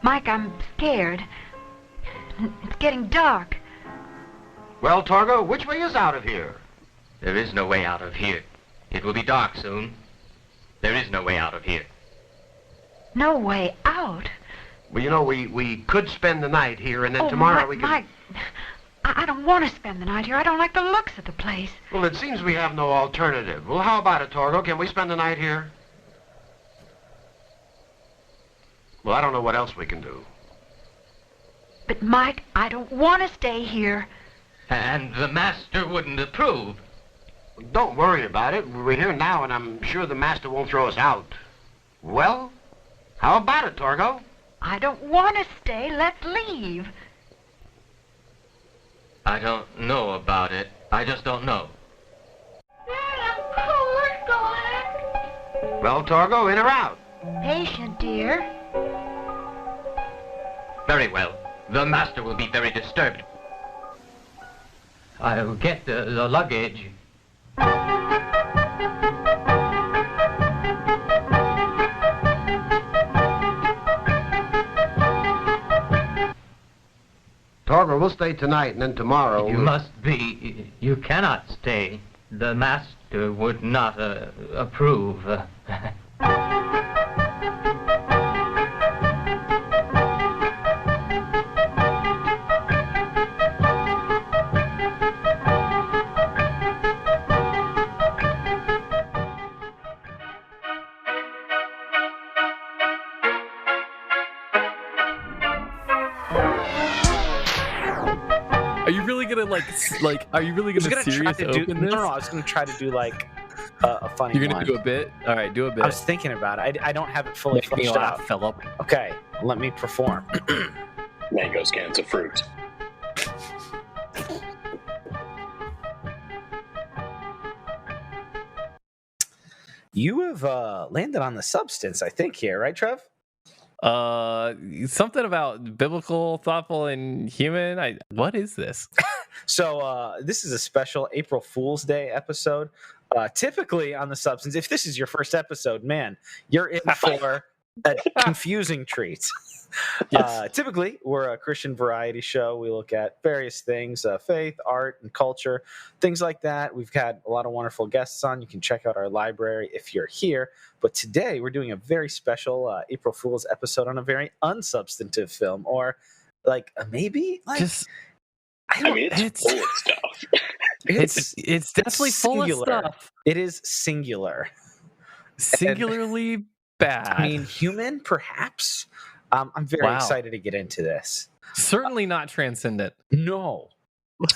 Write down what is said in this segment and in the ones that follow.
Mike, I'm scared. It's getting dark. Well, Torgo, which way is out of here? There is no way out of here. It will be dark soon. There is no way out of here. No way out? Well, you know, we could spend the night here, and then tomorrow we can... Mike, I don't want to spend the night here. I don't like the looks of the place. Well, it seems we have no alternative. Well, how about it, Torgo? Can we spend the night here? Well, I don't know what else we can do. But, Mike, I don't want to stay here. And the master wouldn't approve. Don't worry about it. We're here now, and I'm sure the master won't throw us out. Well, how about it, Torgo? I don't want to stay. Let's leave. I don't know about it. I just don't know. I'm cold. Let's go on. Well, Torgo, in or out? Patient, dear. Very well. The master will be very disturbed. I'll get the luggage. Torgo, we'll stay tonight, and then tomorrow... You cannot stay. The master would not approve. Are you really gonna serious open this? No, I was gonna try to do like a funny. You're gonna do a bit? All right, do a bit. I was thinking about it. I don't have it fully fleshed out. Philip. Okay, let me perform. Mangoes, cans of fruit. You have landed on the substance, I think, here, right, Trev? Something about biblical, thoughtful, and human. What is this? So this is a special April Fool's Day episode. Typically on the substance, if this is your first episode, man, you're in for a confusing treat. Yes. Typically, we're a Christian variety show. We look at various things, faith, art, and culture, things like that. We've had a lot of wonderful guests on. You can check out our library if you're here. But today, we're doing a very special April Fool's episode on a very unsubstantive film, or like maybe like. It's full of stuff. It's definitely full of stuff. It is singular. Singularly bad. I mean, human, perhaps. I'm very excited to get into this. Certainly not transcendent. No.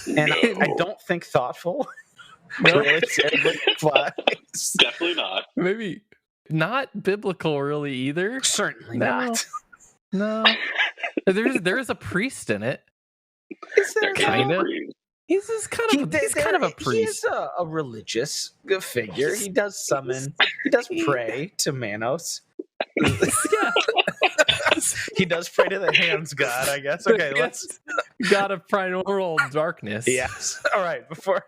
And I don't think thoughtful. No. Really terribly applies. Definitely not. Maybe not biblical really either. Certainly not. No. There is a priest in it. Is there kind of? He's kind of a priest. He's a religious figure. He does summon. He does pray to Manos. Yeah. He does pray to the hands god, I guess. Okay, let's God of primordial darkness. Yes. All right. Before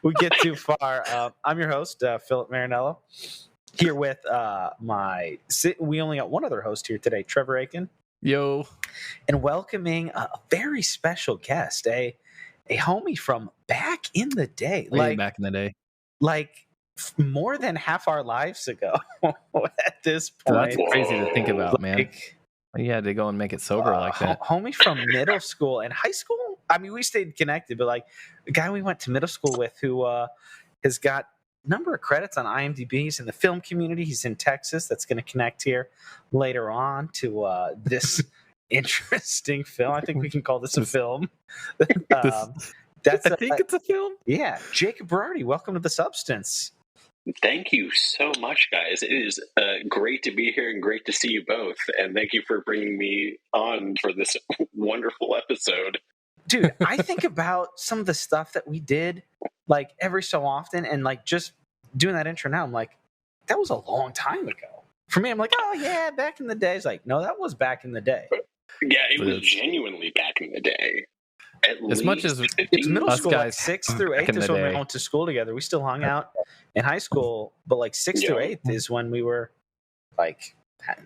we get too far, I'm your host, Philip Marinello. Here with we only got one other host here today, Trevor Aiken. Yo. And welcoming a very special guest, a homie from back in the day. Back in the day. Like more than half our lives ago at this point. That's crazy to think about, man. You had to go and make it sober like that. Homie from middle school and high school. I mean, we stayed connected, but like the guy we went to middle school with who has got a number of credits on IMDb. He's in the film community. He's in Texas. That's going to connect here later on to this interesting film. I think we can call this a film. I think it's a film. Yeah. Jacob Berardi, welcome to The Substance. Thank you so much, guys. It is great to be here and great to see you both. And thank you for bringing me on for this wonderful episode. Dude, I think about some of the stuff that we did like every so often, and like just doing that intro now, I'm like, that was a long time ago. For me, I'm like, oh yeah, back in the day. It's like, no, that was back in the day. Yeah, it was genuinely back in the day. As much as it's middle school, guys, like 6th through 8th is when we went to school together. We still hung out in high school, but like 6th through 8th is when we were like,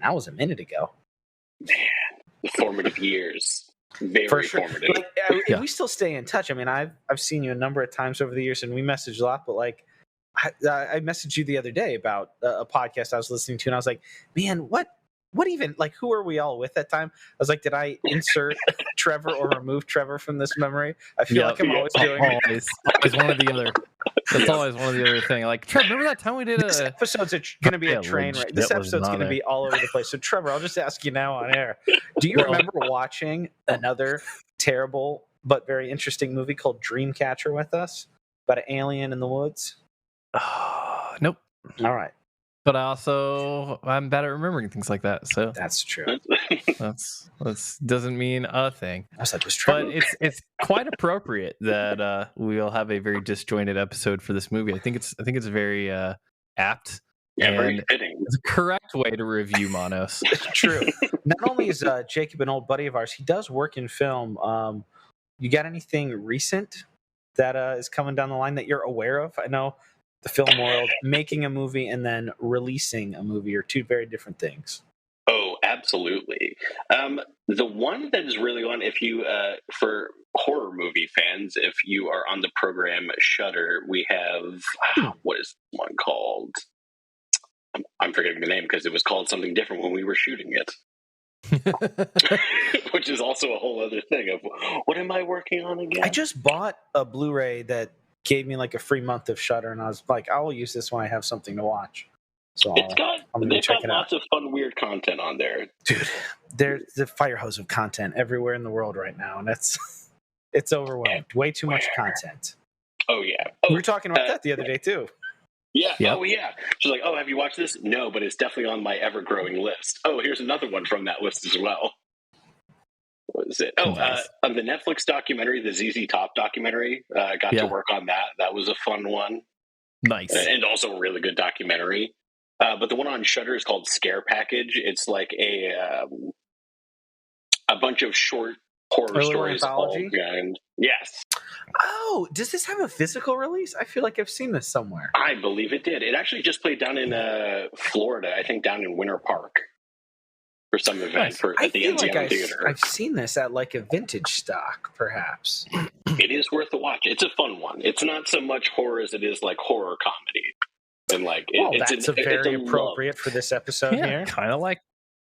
that was a minute ago. Man, formative years. Very For sure. formative. Like, Yeah. we still stay in touch. I mean, I've seen you a number of times over the years, and we message a lot. But like, I messaged you the other day about a podcast I was listening to, and I was like, man, what even, like, who are we all with that time? I was like, did I insert Trevor or remove Trevor from this memory? I feel like I'm always doing it. Always one or the other. That's always one or the other thing. Like, Trev, remember that time we did This episode's going to be a train wreck. This episode's going to be all over the place. So, Trevor, I'll just ask you now on air. Do you remember watching another terrible but very interesting movie called Dreamcatcher with us? About an alien in the woods? Nope. All right. But I'm bad at remembering things like that. So That's true. that's doesn't mean a thing. I was like, was Trevor? But it's quite appropriate that we'll have a very disjointed episode for this movie. I think it's very apt. Yeah, very and fitting. it's a correct way to review Manos. It's true. Not only is Jacob an old buddy of ours, he does work in film. You got anything recent that is coming down the line that you're aware of? I know the film world, making a movie and then releasing a movie are two very different things. Oh, absolutely. The one that is really on, if you, for horror movie fans, if you are on the program Shudder, we have, what is one called? I'm forgetting the name because it was called something different when we were shooting it. Which is also a whole other thing of, what am I working on again? I just bought a Blu-ray that gave me like a free month of Shudder, and I was like, I will use this when I have something to watch. So they've got check it out. lots of fun, weird content on there. Dude, there's the fire hose of content everywhere in the world right now, and it's overwhelmed. Way too much content. Oh, yeah. We were talking about that the other day, too. Yeah. Yep. Oh, yeah. She's like, oh, have you watched this? No, but it's definitely on my ever-growing list. Oh, here's another one from that list as well. What is it? Oh, Nice. On the Netflix documentary, the ZZ Top documentary, got to work on that. That was a fun one. Nice. And also a really good documentary. But the one on Shudder is called Scare Package. It's like a bunch of short horror stories. Anthology? Yes. Oh, does this have a physical release? I feel like I've seen this somewhere. I believe it did. It actually just played down in Florida, I think down in Winter Park for some event at the NZM Theater. I've seen this at like a vintage stock, perhaps. It is worth a watch. It's a fun one. It's not so much horror as it is like horror comedy. And like, that's very appropriate for this episode here. Kind of like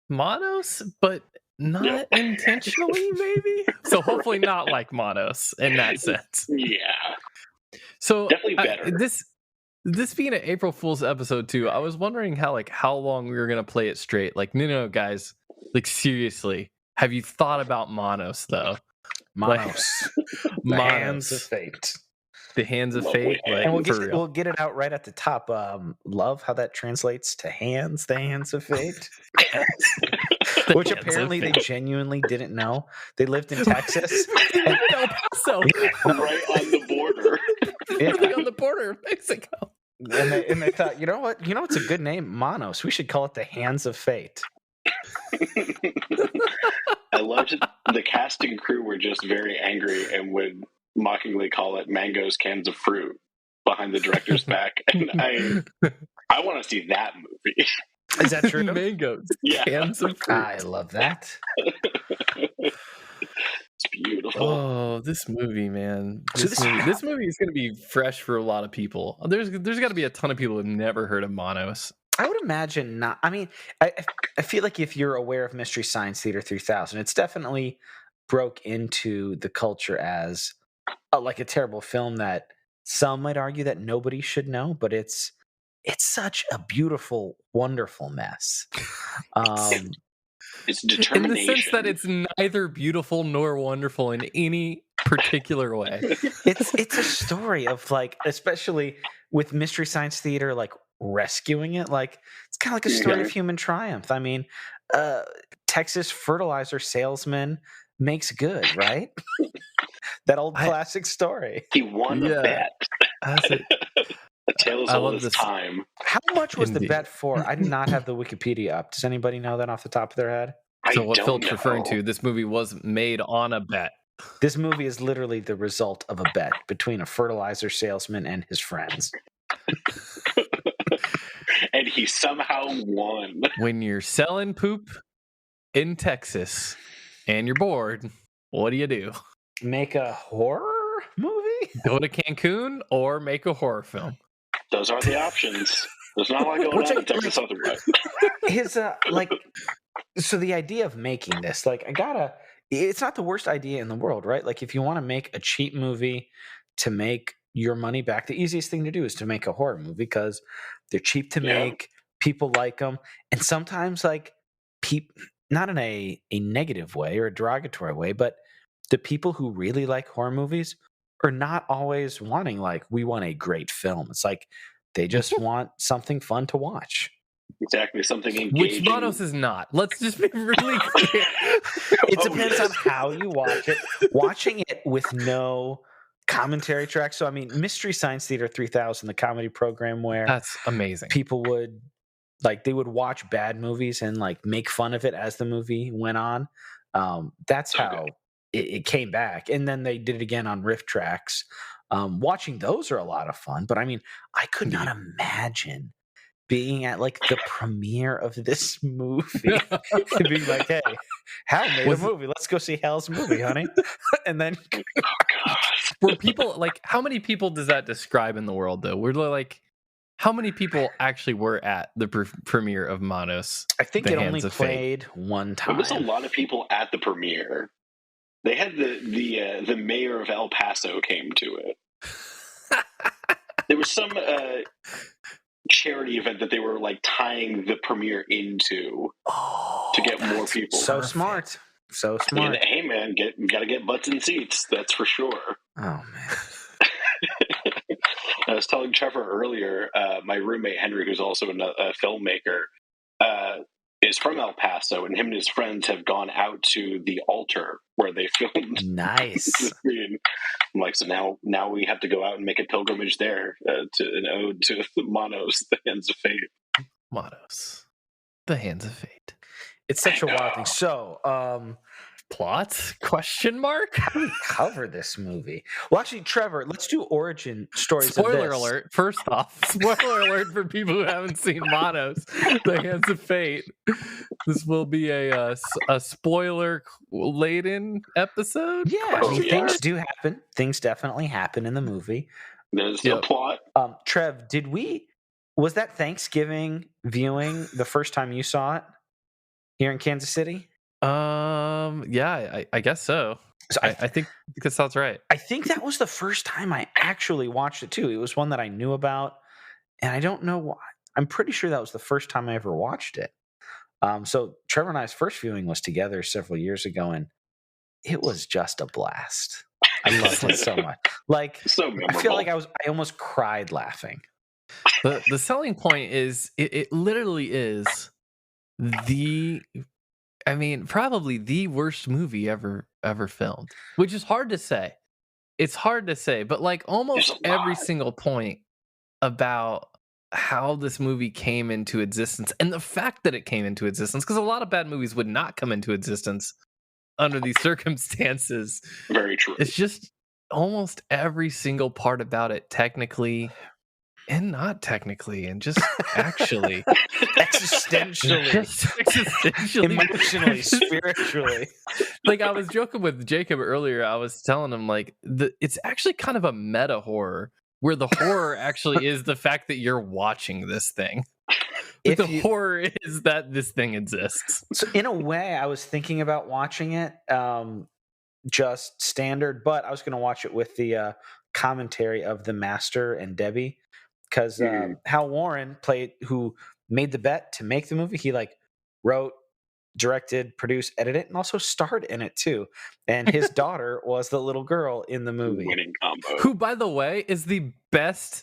Manos, but not intentionally, maybe. So hopefully not like Manos in that sense. Yeah. So definitely better. This being an April Fool's episode too, I was wondering how long we were gonna play it straight. Like, no, guys, like seriously, have you thought about Manos though? Manos, the hands of fate. The hands of fate, like, and we'll get it out right at the top. Love how that translates to hands, the hands of fate. Which apparently they genuinely didn't know. They lived in Texas. And El Paso. Right on the border. Really on the border of Mexico. And they thought, you know what? You know what's a good name? Manos. We should call it the Hands of Fate. I loved the cast and crew were just very angry and would mockingly call it mangoes, cans of fruit behind the director's back. And I want to see that movie. Is that true? Mangoes. Yeah. Cans of fruit. I love that. It's beautiful. Oh, this movie, man. This movie is going to be fresh for a lot of people. There's got to be a ton of people who've never heard of Manos. I would imagine not. I mean, I feel like if you're aware of Mystery Science Theater 3000, it's definitely broke into the culture as like a terrible film that some might argue that nobody should know, but it's such a beautiful, wonderful mess. It's determination. In the sense that it's neither beautiful nor wonderful in any particular way. It's a story of, like, especially with Mystery Science Theater, like rescuing it. Like, it's kind of like a story of human triumph. I mean, Texas fertilizer salesman makes good, right? That old classic story. He won the bet. That's it. A tale as old as time. How much was the bet for? I do not have the Wikipedia up. Does anybody know that off the top of their head? So what Philip's referring to, this movie was made on a bet. This movie is literally the result of a bet between a fertilizer salesman and his friends. And he somehow won. When you're selling poop in Texas, and you're bored, what do? Make a horror movie? Go to Cancun or make a horror film? Those are the options. There's not a lot going on in Texas otherwise. His so the idea of making this, like, it's not the worst idea in the world, right? Like, if you want to make a cheap movie to make your money back, the easiest thing to do is to make a horror movie because they're cheap to make, people like them, and sometimes, like, not in a negative way or a derogatory way, but the people who really like horror movies are not always wanting, like, we want a great film. It's like they just want something fun to watch. Exactly, something engaging. Which Manos is not. Let's just be really clear. It depends on how you watch it. Watching it with no commentary track. So, I mean, Mystery Science Theater 3000, the comedy program where That's amazing. people would, like, they would watch bad movies and, like, make fun of it as the movie went on. That's how it came back. And then they did it again on Riff Tracks. Watching those are a lot of fun. But, I mean, I could not imagine being at, like, the premiere of this movie and being like, hey, Hal made a movie. Let's go see Hal's movie, honey. And then were people, like, how many people does that describe in the world, though? We're like, how many people actually were at the premiere of Manos? I think it only played one time. There was a lot of people at the premiere. They had the mayor of El Paso came to it. There was some charity event that they were, like, tying the premiere into to get more people. So smart. So smart. And, hey, man, gotta get butts in seats. That's for sure. Oh, man. I was telling Trevor earlier, my roommate Henry, who's also a filmmaker, is from El Paso, and him and his friends have gone out to the altar where they filmed. Nice. I'm like, so now we have to go out and make a pilgrimage there to an ode to Manos, the Hands of Fate. Manos, the Hands of Fate. It's such a wild thing. So, plot? Question mark? How do we cover this movie? Well, actually, Trevor, let's do origin stories. Spoiler alert. First off, spoiler alert for people who haven't seen Manos, the Hands of Fate. This will be a spoiler-laden episode. Yeah, I mean, things do happen. Things definitely happen in the movie. There's a plot. Trev, was that Thanksgiving viewing the first time you saw it here in Kansas City? Yeah, I guess so. I think that sounds right. I think that was the first time I actually watched it too. It was one that I knew about, and I don't know why. I'm pretty sure that was the first time I ever watched it. So Trevor and I's first viewing was together several years ago, and it was just a blast. I loved it so much. Like, so memorable. I feel like I almost cried laughing. The selling point is it literally is probably the worst movie ever filmed, which is hard to say. It's hard to say, but, like, almost every single point about how this movie came into existence and the fact that it came into existence, because a lot of bad movies would not come into existence under these circumstances. Very true. It's just almost every single part about it, technically and not technically, and just actually existentially, emotionally, spiritually. Like, I was joking with Jacob earlier. I was telling him, like, it's actually kind of a meta horror where the horror actually is the fact that you're watching this thing. The horror is that this thing exists. So in a way, I was thinking about watching it just standard, but I was going to watch it with the commentary of the Master and Debbie. Because Hal Warren who made the bet to make the movie. He, like, wrote, directed, produced, edited, and also starred in it too. And his daughter was the little girl in the movie. Winning combo. Who, by the way, is the best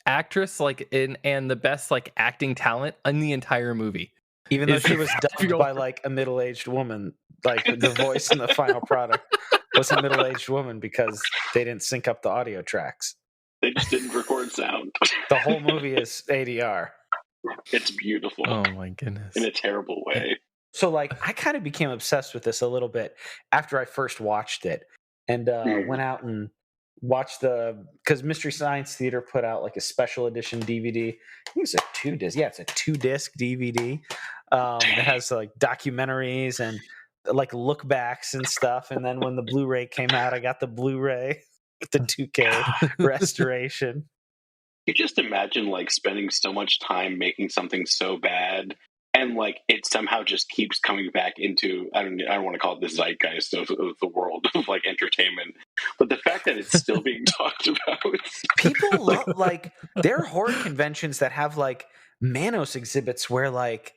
actress, like, and the best, like, acting talent in the entire movie. Even though she was dubbed by, like, a middle-aged woman, like the voice in the final product was a middle-aged woman because they didn't sync up the audio tracks. They just didn't record sound. The whole movie is ADR. It's beautiful. Oh my goodness. In a terrible way. So, like, I kind of became obsessed with this a little bit after I first watched it, and went out and watched because Mystery Science Theater put out, like, a special edition DVD. I think it's a 2-disc. Yeah, it's a 2-disc DVD. It has, like, documentaries and like look backs and stuff. And then when the Blu-ray came out, I got the Blu-ray with the 2K restoration. You just imagine like spending so much time making something so bad, and like it somehow just keeps coming back into I don't want to call it the zeitgeist of the world of like entertainment, but the fact that it's still being talked about. People love like there are horror conventions that have like Manos exhibits where like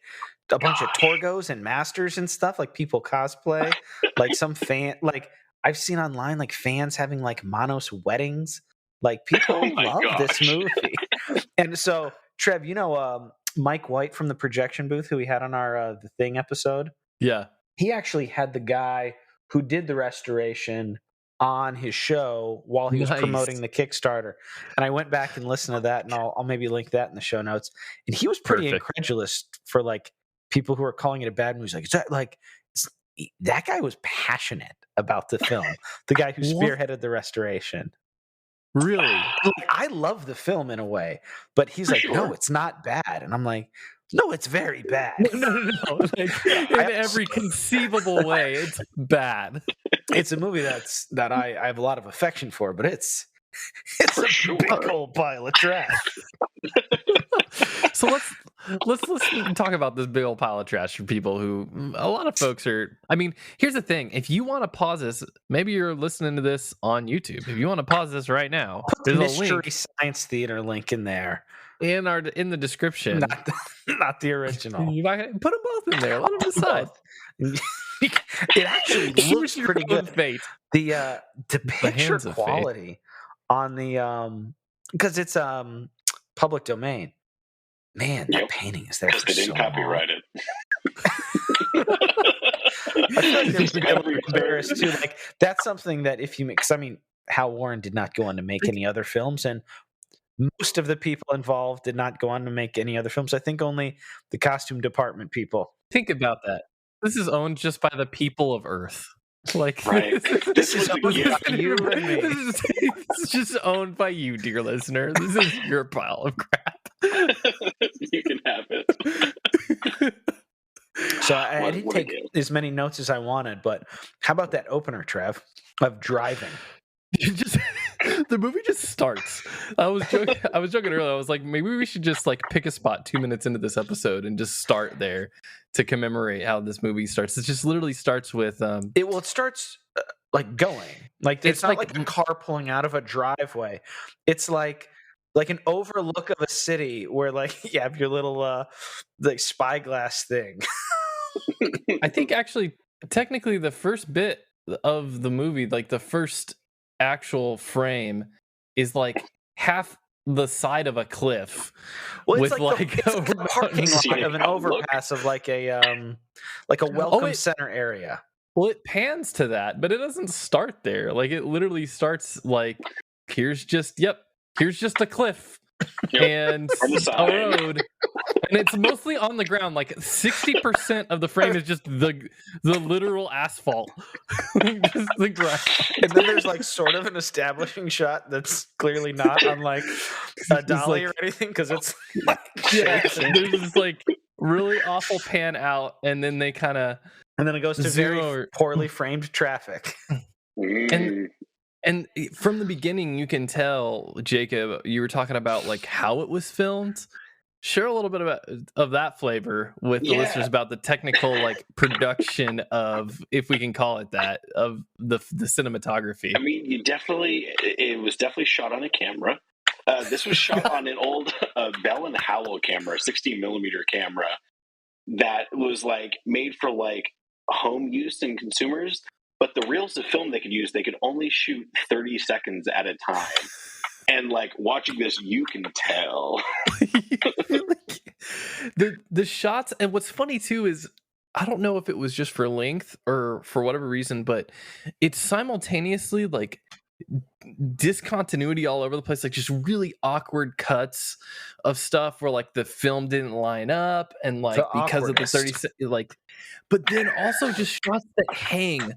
a bunch of Torgos and Masters and stuff, like people cosplay, like some fan, like I've seen online, like fans having like Manos weddings. Like people love this movie. And so, Trev, you know Mike White from the projection booth who we had on our The Thing episode? Yeah. He actually had the guy who did the restoration on his show while he was promoting the Kickstarter. And I went back and listened to that, and I'll maybe link that in the show notes. And he was pretty incredulous for like people who are calling it a bad movie. He's like, is that like that guy was passionate about the film, the guy who spearheaded the restoration. Really? Like, I love the film in a way, but he's like, no, it's not bad. And I'm like, no, it's very bad. No. Like, in every conceivable way, it's bad. It's a movie that I have a lot of affection for, but it's a big old pile of trash. So let's talk about this big old pile of trash for people who a lot of folks are. I mean, here's the thing: if you want to pause this, maybe you're listening to this on YouTube. If you want to pause this right now, there's Mystery a link, Science Theater link in there in the description. Not the original. You put them both in there. Let them decide. It actually looks pretty good. Fate. The picture quality on the because it's public domain. Man, that painting is there for they didn't copyright it. I feel like there's a little embarrassed too. Like that's something that if you make, because I mean, Hal Warren did not go on to make any other films, and most of the people involved did not go on to make any other films. I think only the costume department people. Think about that. This is owned just by the people of Earth. Like this is owned by you and me. This is just owned by you, dear listener. This is your pile of crap. You can have it. So I didn't take as many notes as I wanted, but how about that opener, Trev, of driving? The movie just starts. I was joking earlier. I was like, maybe we should just like pick a spot 2 minutes into this episode and just start there to commemorate how this movie starts. It just literally starts with it starts like going. Like it's not like a car pulling out of a driveway. It's like an overlook of a city where like you have your little like spyglass thing. I think actually technically the first bit of the movie, like the first actual frame, is like half the side of a cliff. Well, it's like a parking lot of an overpass of like a welcome center area. Well, it pans to that, but it doesn't start there. Like it literally starts like here's just a cliff and a road, and it's mostly on the ground. Like 60% of the frame is just the literal asphalt, just the ground. And then there's like sort of an establishing shot that's clearly not on like a dolly or anything because it's like there's this like really awful pan out, and then they kind of and then it goes to very poorly framed traffic. And from the beginning, you can tell, Jacob, you were talking about like how it was filmed. Share a little bit of that flavor with the listeners about the technical like production of, if we can call it that, of the cinematography. I mean, it was definitely shot on a camera. This was shot on an old Bell and Howell camera, 16 millimeter camera that was like made for like home use and consumers. But the reels of film they could only shoot 30 seconds at a time. And like watching this, you can tell. the shots, and what's funny too is I don't know if it was just for length or for whatever reason, but it's simultaneously like discontinuity all over the place, like just really awkward cuts of stuff where like the film didn't line up, and like because of the 30 like, but then also just shots that hang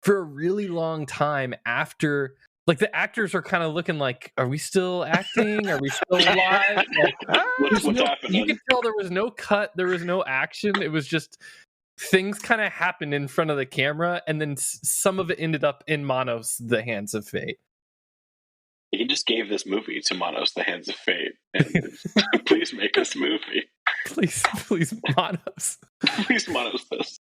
for a really long time after, like the actors are kind of looking like, are we still acting? Are we still alive? Like, what's happening? You could tell there was no cut, there was no action. It was just things kind of happened in front of the camera, and then some of it ended up in Manos, The Hands of Fate. He just gave this movie to Manos, The Hands of Fate, and please make this movie. Please, Manos. Please Manos this.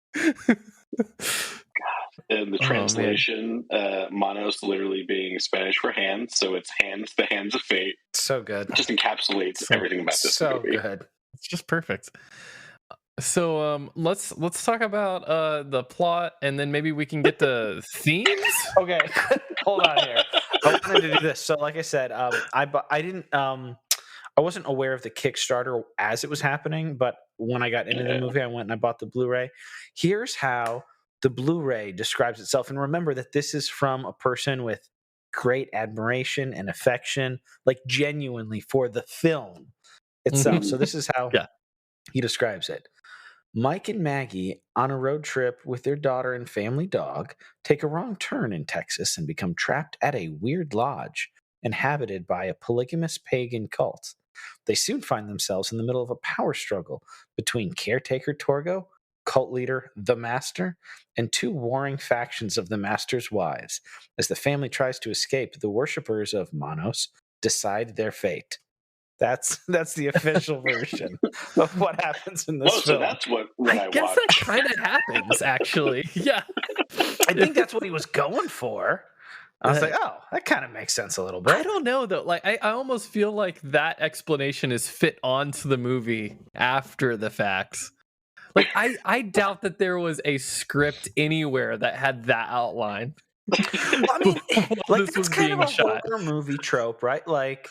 In the translation, Manos literally being Spanish for hands, so it's hands, the hands of fate. So good. It just encapsulates everything about this movie. So good. It's just perfect. So let's talk about the plot, and then maybe we can get to themes. Okay, hold on here. I wanted to do this. So, like I said, I wasn't aware of the Kickstarter as it was happening, but when I got into the movie, I went and I bought the Blu-ray. Here's how the Blu-ray describes itself, and remember that this is from a person with great admiration and affection, like genuinely for the film itself. So this is how he describes it. Mike and Maggie, on a road trip with their daughter and family dog, take a wrong turn in Texas and become trapped at a weird lodge inhabited by a polygamous pagan cult. They soon find themselves in the middle of a power struggle between caretaker Torgo, cult leader The Master, and two warring factions of the Master's wives. As the family tries to escape, the worshippers of Manos decide their fate. That's the official version of what happens in this film. So that's what I guess watched. that kind of happens, actually. Yeah. I think that's what he was going for. I was like, oh, that kind of makes sense a little bit. I don't know, though. Like, I almost feel like that explanation is fit onto the movie after the facts. Like, I doubt that there was a script anywhere that had that outline. I mean, like, that's kind of a horror movie trope, right? Like,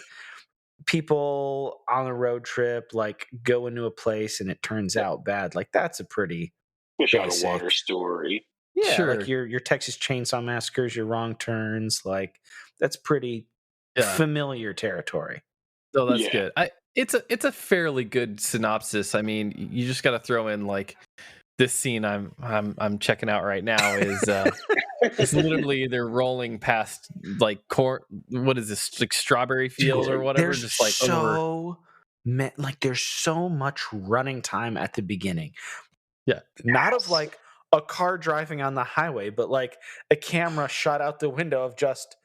people on a road trip, like, go into a place and it turns out bad. Like, that's a pretty Fish out of water story. Yeah, sure. like your Texas Chainsaw Massacres, your Wrong Turns, like, that's pretty familiar territory. So that's good. It's a fairly good synopsis. I mean, you just got to throw in, like, this scene I'm checking out right now is it's literally they're rolling past, like, what is this, like, strawberry field or whatever? There's just like there's so much running time at the beginning. Yeah, not of like a car driving on the highway, but like a camera shot out the window of just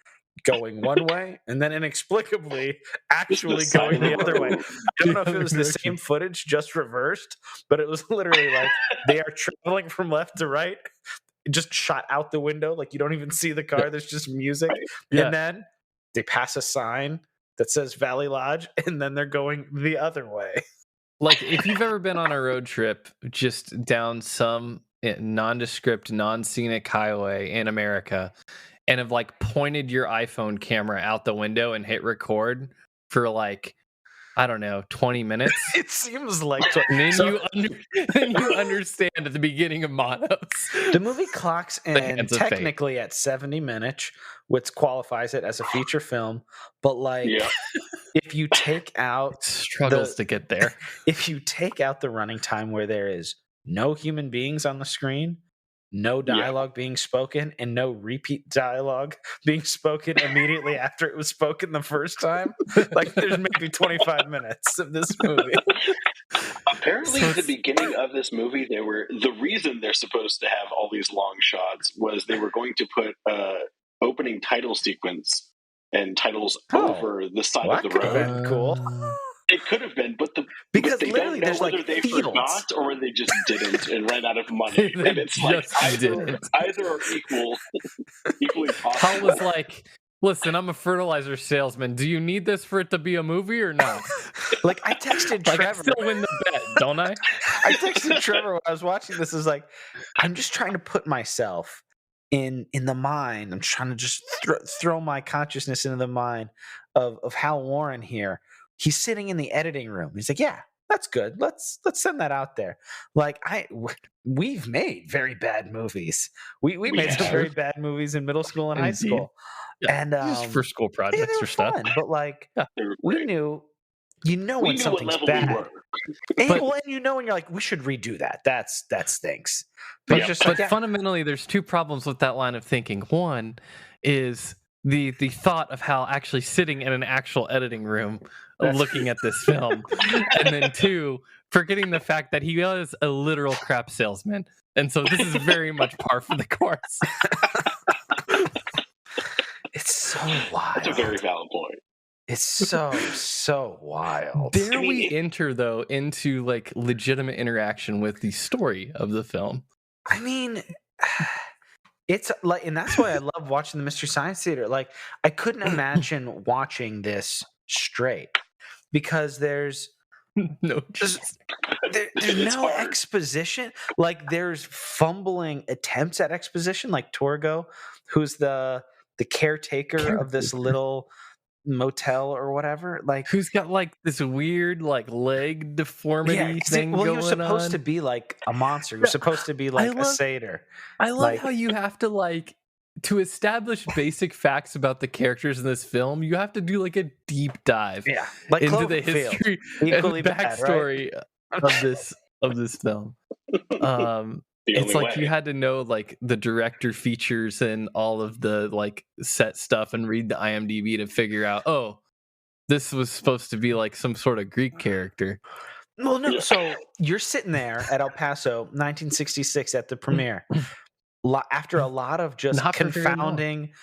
going one way and then inexplicably actually going the other way. I don't know if it was the same footage just reversed, but it was literally like they are traveling from left to right, just shot out the window. Like, you don't even see the car. There's just music. And then they pass a sign that says Valley Lodge, and then they're going the other way. Like, if you've ever been on a road trip just down some nondescript, non-scenic highway in America and have, like, pointed your iPhone camera out the window and hit record for, like, I don't know, 20 minutes. It seems like and then you understand at the beginning of Manos. The movie clocks in technically at 70 minutes, which qualifies it as a feature film. But, like, if you take out struggles to get there, if you take out the running time where there is no human beings on the screen, no dialogue being spoken, and no repeat dialogue being spoken immediately after it was spoken the first time, like, there's maybe 25 minutes of this movie. Apparently, the beginning of this movie, the reason they're supposed to have all these long shots was they were going to put opening title sequence and titles over the side of the road. Been cool. It could have been, but because they literally don't know there's whether like they fields. forgot or they just didn't and ran out of money. And it's like either are equally possible. Paul was like, "Listen, I'm a fertilizer salesman. Do you need this for it to be a movie or not?" Like, I texted Trevor. I still win the bet, don't I? I texted Trevor when I was watching this. Is like, I'm just trying to put myself in the mind. I'm trying to just throw my consciousness into the mind of Hal Warren here. He's sitting in the editing room. He's like, yeah, that's good. Let's send that out there. Like, we've made very bad movies. We made some very bad movies in middle school and high school. Yeah. And just for school projects or stuff. Fun, but, like, we knew, when knew something's bad. And you know when you're like, we should redo that. That stinks. But fundamentally, there's two problems with that line of thinking. One is the thought of Hal actually sitting in an actual editing room looking at this film. And then two, forgetting the fact that he is a literal crap salesman, and so this is very much par for the course. It's so wild. That's a very valid point. It's so wild. There we enter though into like legitimate interaction with the story of the film. I mean, it's like, and that's why I love watching the Mystery Science Theater. Like, I couldn't imagine watching this straight because there's No, there's It's no hard. exposition. Like, there's fumbling attempts at exposition. Like Torgo, who's the caretaker of this little motel or whatever. Like, who's got like this weird like leg deformity thing well, he going was supposed on. to be like a monster. He was supposed to be like a satyr. I love like- how you have to like to establish basic facts about the characters in this film. You have to do like a deep dive Like into the Cloverfield. history Equally and bad, backstory of this film. It's like you had to know like the director features and all of the like set stuff and read the IMDb to figure out, oh, this was supposed to be like some sort of Greek character. Well, no. So you're sitting there at El Paso, 1966, at the premiere. After a lot of just Not for very long. confounding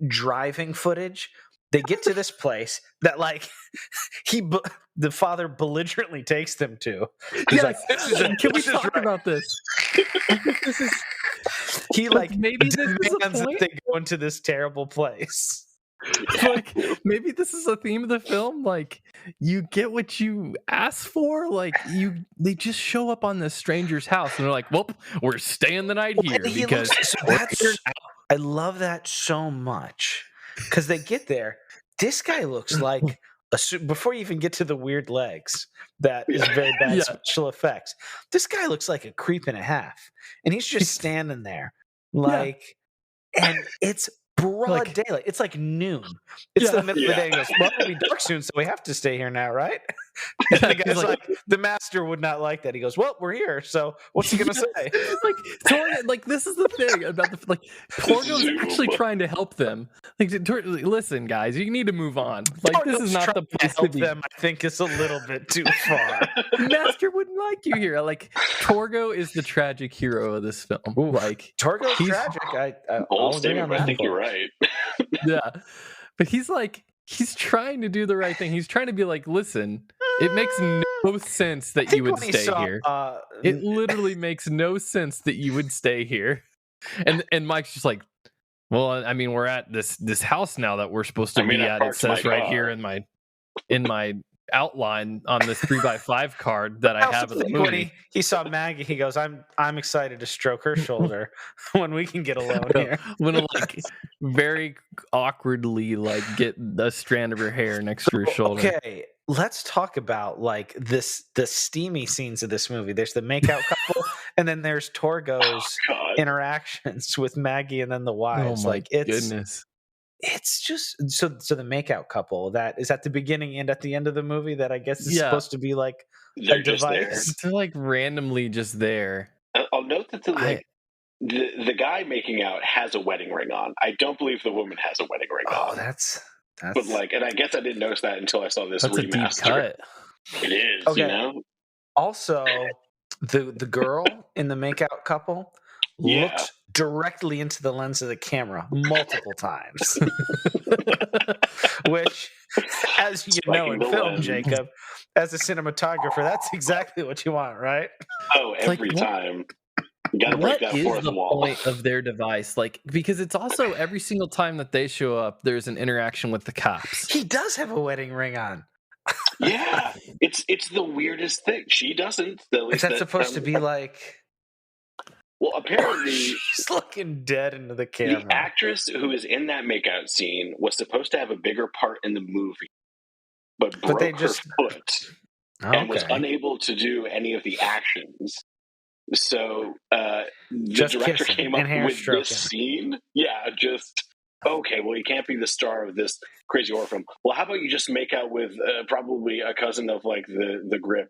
driving footage, they get to this place that like the father belligerently takes them to. He's like, "This is Can we talk about this? This is he like maybe this is a demands that point. they go into this terrible place. Like maybe this is a theme of the film. Like you get what you ask for. Like they just show up on this stranger's house and they're like, "Well, we're staying the night here because I love that so much because they get there. This guy looks like before you even get to the weird legs. That is very bad special effects. This guy looks like a creep and a half, and he's just standing there, like, and it's broad daylight. It's like noon. It's the middle of the day. He goes, "Well, it'll be dark soon, so we have to stay here now, right?" And the guy's like, "The master would not like that." He goes, "Well, we're here, so what's he gonna say?" Like Torgo, like this is the thing about the like Torgo's actually trying to help them. Like, listen, guys, you need to move on. Like this is not the place to be. Them, I think, is a little bit too far. Master wouldn't like you here. Like Torgo is the tragic hero of this film. Ooh, like Torgo's tragic. I'll agree on that. I think you're right. Yeah, but he's trying to do the right thing. He's trying to be like, listen, it makes no sense that you would stay here. It literally makes no sense that you would stay here. And Mike's just like, well, I mean, we're at this house now that we're supposed to be at. It says right here in my outline on this 3x5 card that I have of the movie. When he saw Maggie, he goes, I'm excited to stroke her shoulder when we can get alone here. I'm gonna like very awkwardly like get a strand of her hair next to her shoulder. Okay, let's talk about like the steamy scenes of this movie. There's the makeout couple, and then there's Torgo's interactions with Maggie and then the wives. Oh my goodness. It's just so the makeout couple that is at the beginning and at the end of the movie that I guess is supposed to be like a device. They're like randomly just there. I'll note that the guy making out has a wedding ring on. I don't believe the woman has a wedding ring on. Oh, that's but like, and I guess I didn't notice that until I saw this remaster. A deep cut. It is, okay. You know. Also, the girl in the makeout couple looks directly into the lens of the camera multiple times. Which, as you know in film, lens. Jacob, as a cinematographer, that's exactly what you want, right? Oh, every time. You gotta break that fourth wall. What is the point of their device? Like, because it's also every single time that they show up, there's an interaction with the cops. He does have a wedding ring on. Yeah, it's the weirdest thing. She doesn't. Is that supposed to be like? Well, apparently she's looking dead into the camera. The actress who is in that makeout scene was supposed to have a bigger part in the movie, but broke her foot and was unable to do any of the actions. So the director came up with this scene. Yeah, just okay. Well, you can't be the star of this crazy horror film. Well, how about you just make out with probably a cousin of like the Grip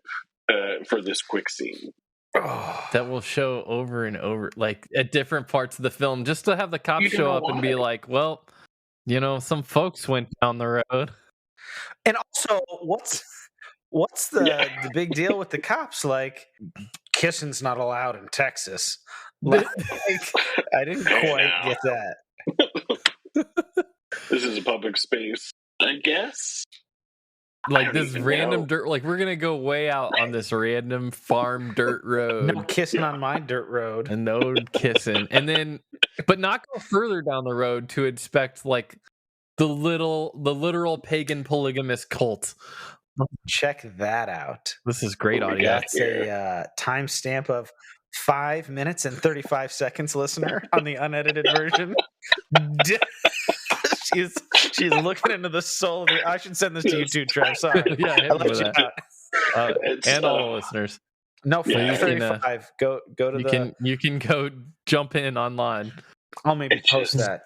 for this quick scene. That will show over and over, like at different parts of the film, just to have the cops show up and be like, well, you know, some folks went down the road. And also, what's the big deal with the cops? Like, kissing's not allowed in Texas. Like, I didn't quite get that. This is a public space, I guess. Like this random dirt, like we're gonna go way out on this random farm dirt road. No kissing on my dirt road. And no kissing. And then, but not go further down the road to inspect like the literal pagan polygamous cult. Check that out. This is great audio. That's a timestamp of 5 minutes and 35 seconds, listener, on the unedited version. She's looking into the soul of the. I should send this to you too, Trev. Sorry. Yeah, I let you out. And all the listeners. No, 35. Go to you can go jump in online. I'll maybe post that.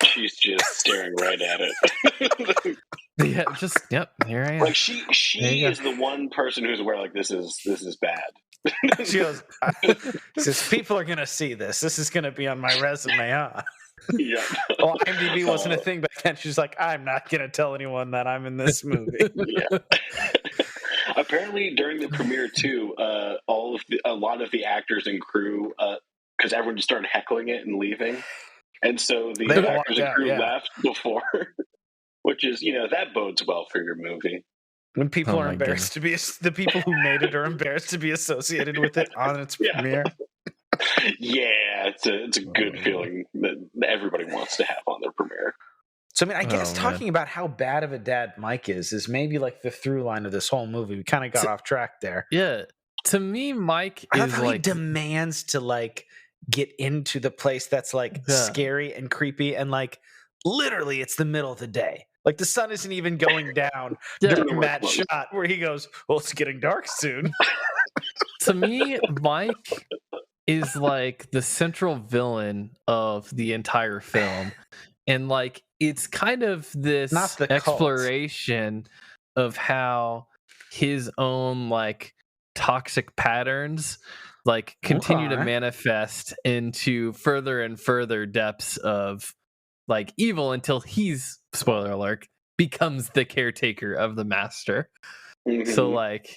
She's just staring right at it. Yeah, yep. Here I am. Like she is the one person who's aware. Like this is bad. She goes, says, people are gonna see this. This is gonna be on my resume, huh? Yeah. Well, IMDb wasn't a thing back then. She's like, I'm not gonna tell anyone that I'm in this movie. Yeah. Apparently, during the premiere too, a lot of the actors and crew, because everyone just started heckling it and leaving, and so the actors and crew left before, which is that bodes well for your movie. When people are embarrassed to be the people who made it are embarrassed to be associated with it on its premiere. Yeah, it's a good feeling that everybody wants to have on their premiere. So, I mean, I guess talking about how bad of a dad Mike is maybe like the through line of this whole movie. We kind of got off track there. Yeah. To me, Mike is like... he demands to, like, get into the place that's, like, scary and creepy. And, like, literally, it's the middle of the day. Like, the sun isn't even going down during that shot where he goes, well, it's getting dark soon. To me, Mike is, like, the central villain of the entire film. And, like, it's kind of this exploration of how his own, like, toxic patterns, like, continue to manifest into further and further depths of, like, evil until he's, spoiler alert, becomes the caretaker of the master. Mm-hmm. So, like,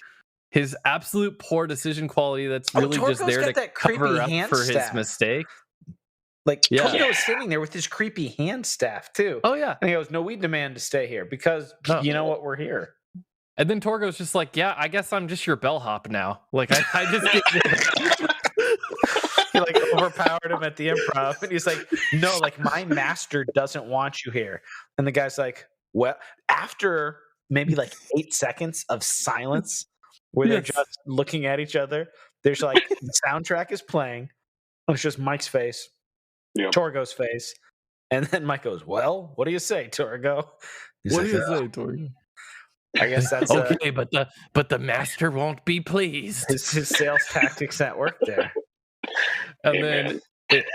his absolute poor decision quality that's really just there to cover up for his mistake. Like, Torgo is sitting there with his creepy hand staff, too. Oh, yeah. And he goes, no, we demand to stay here because you know what, we're here. And then Torgo's just like, yeah, I guess I'm just your bellhop now. Like, I just... He, like, overpowered him at the improv. And he's like, no, like, my master doesn't want you here. And the guy's like, well, after maybe, like, 8 seconds of silence where they're just looking at each other, there's, like, the soundtrack is playing. It's just Mike's face. Torgo's face, and then Mike goes, well, what do you say, Torgo? What do you say, Torgo? I guess that's okay, but the master won't be pleased. His sales tactics at work there. And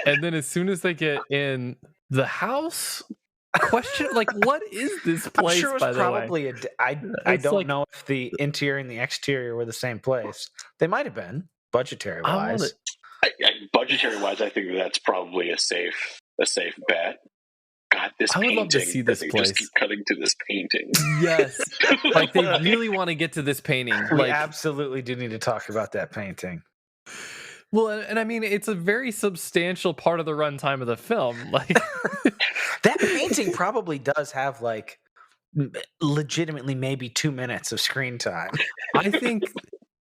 then as soon as they get in the house, question, like, what is this place? I'm sure it was probably I don't know if the interior and the exterior were the same place. They might have been, budgetary wise. Budgetary wise, I think that's probably a safe bet. God, this I would painting. love to see this place. Just keep cutting to this painting. Yes, like they really want to get to this painting. We absolutely do need to talk about that painting. Well, and I mean, it's a very substantial part of the runtime of the film. Like that painting probably does have like legitimately maybe 2 minutes of screen time.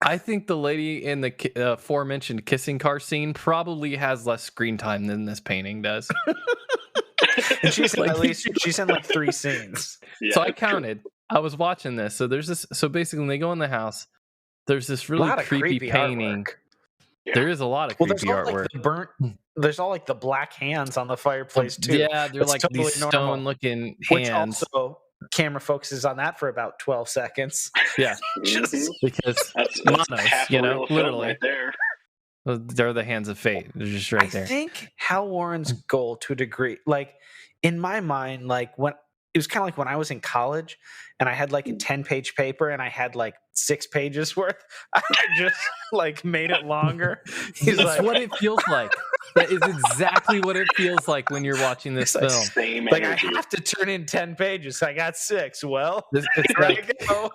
I think the lady in the aforementioned kissing car scene probably has less screen time than this painting does. And she's in like 3 scenes. Yeah, so I counted. I was watching this. So there's this. So basically, when they go in the house, there's this really creepy painting. Yeah. There is a lot of creepy artwork. Like there's all like the black hands on the fireplace too. Yeah, they're like totally these stone-looking hands. Which also, camera focuses on that for about 12 seconds. Yeah, just because that's Manos, literally right there. They're the hands of fate. They're just right there. I think Hal Warren's goal, to a degree, like in my mind, like when it was kind of like when I was in college and I had like a 10-page paper and I had like 6 pages worth. I just like made it longer. That's what it feels like. That is exactly what it feels like when you're watching this film. Same like energy. I have to turn in 10 pages. I got 6. Well, it's here like, I go.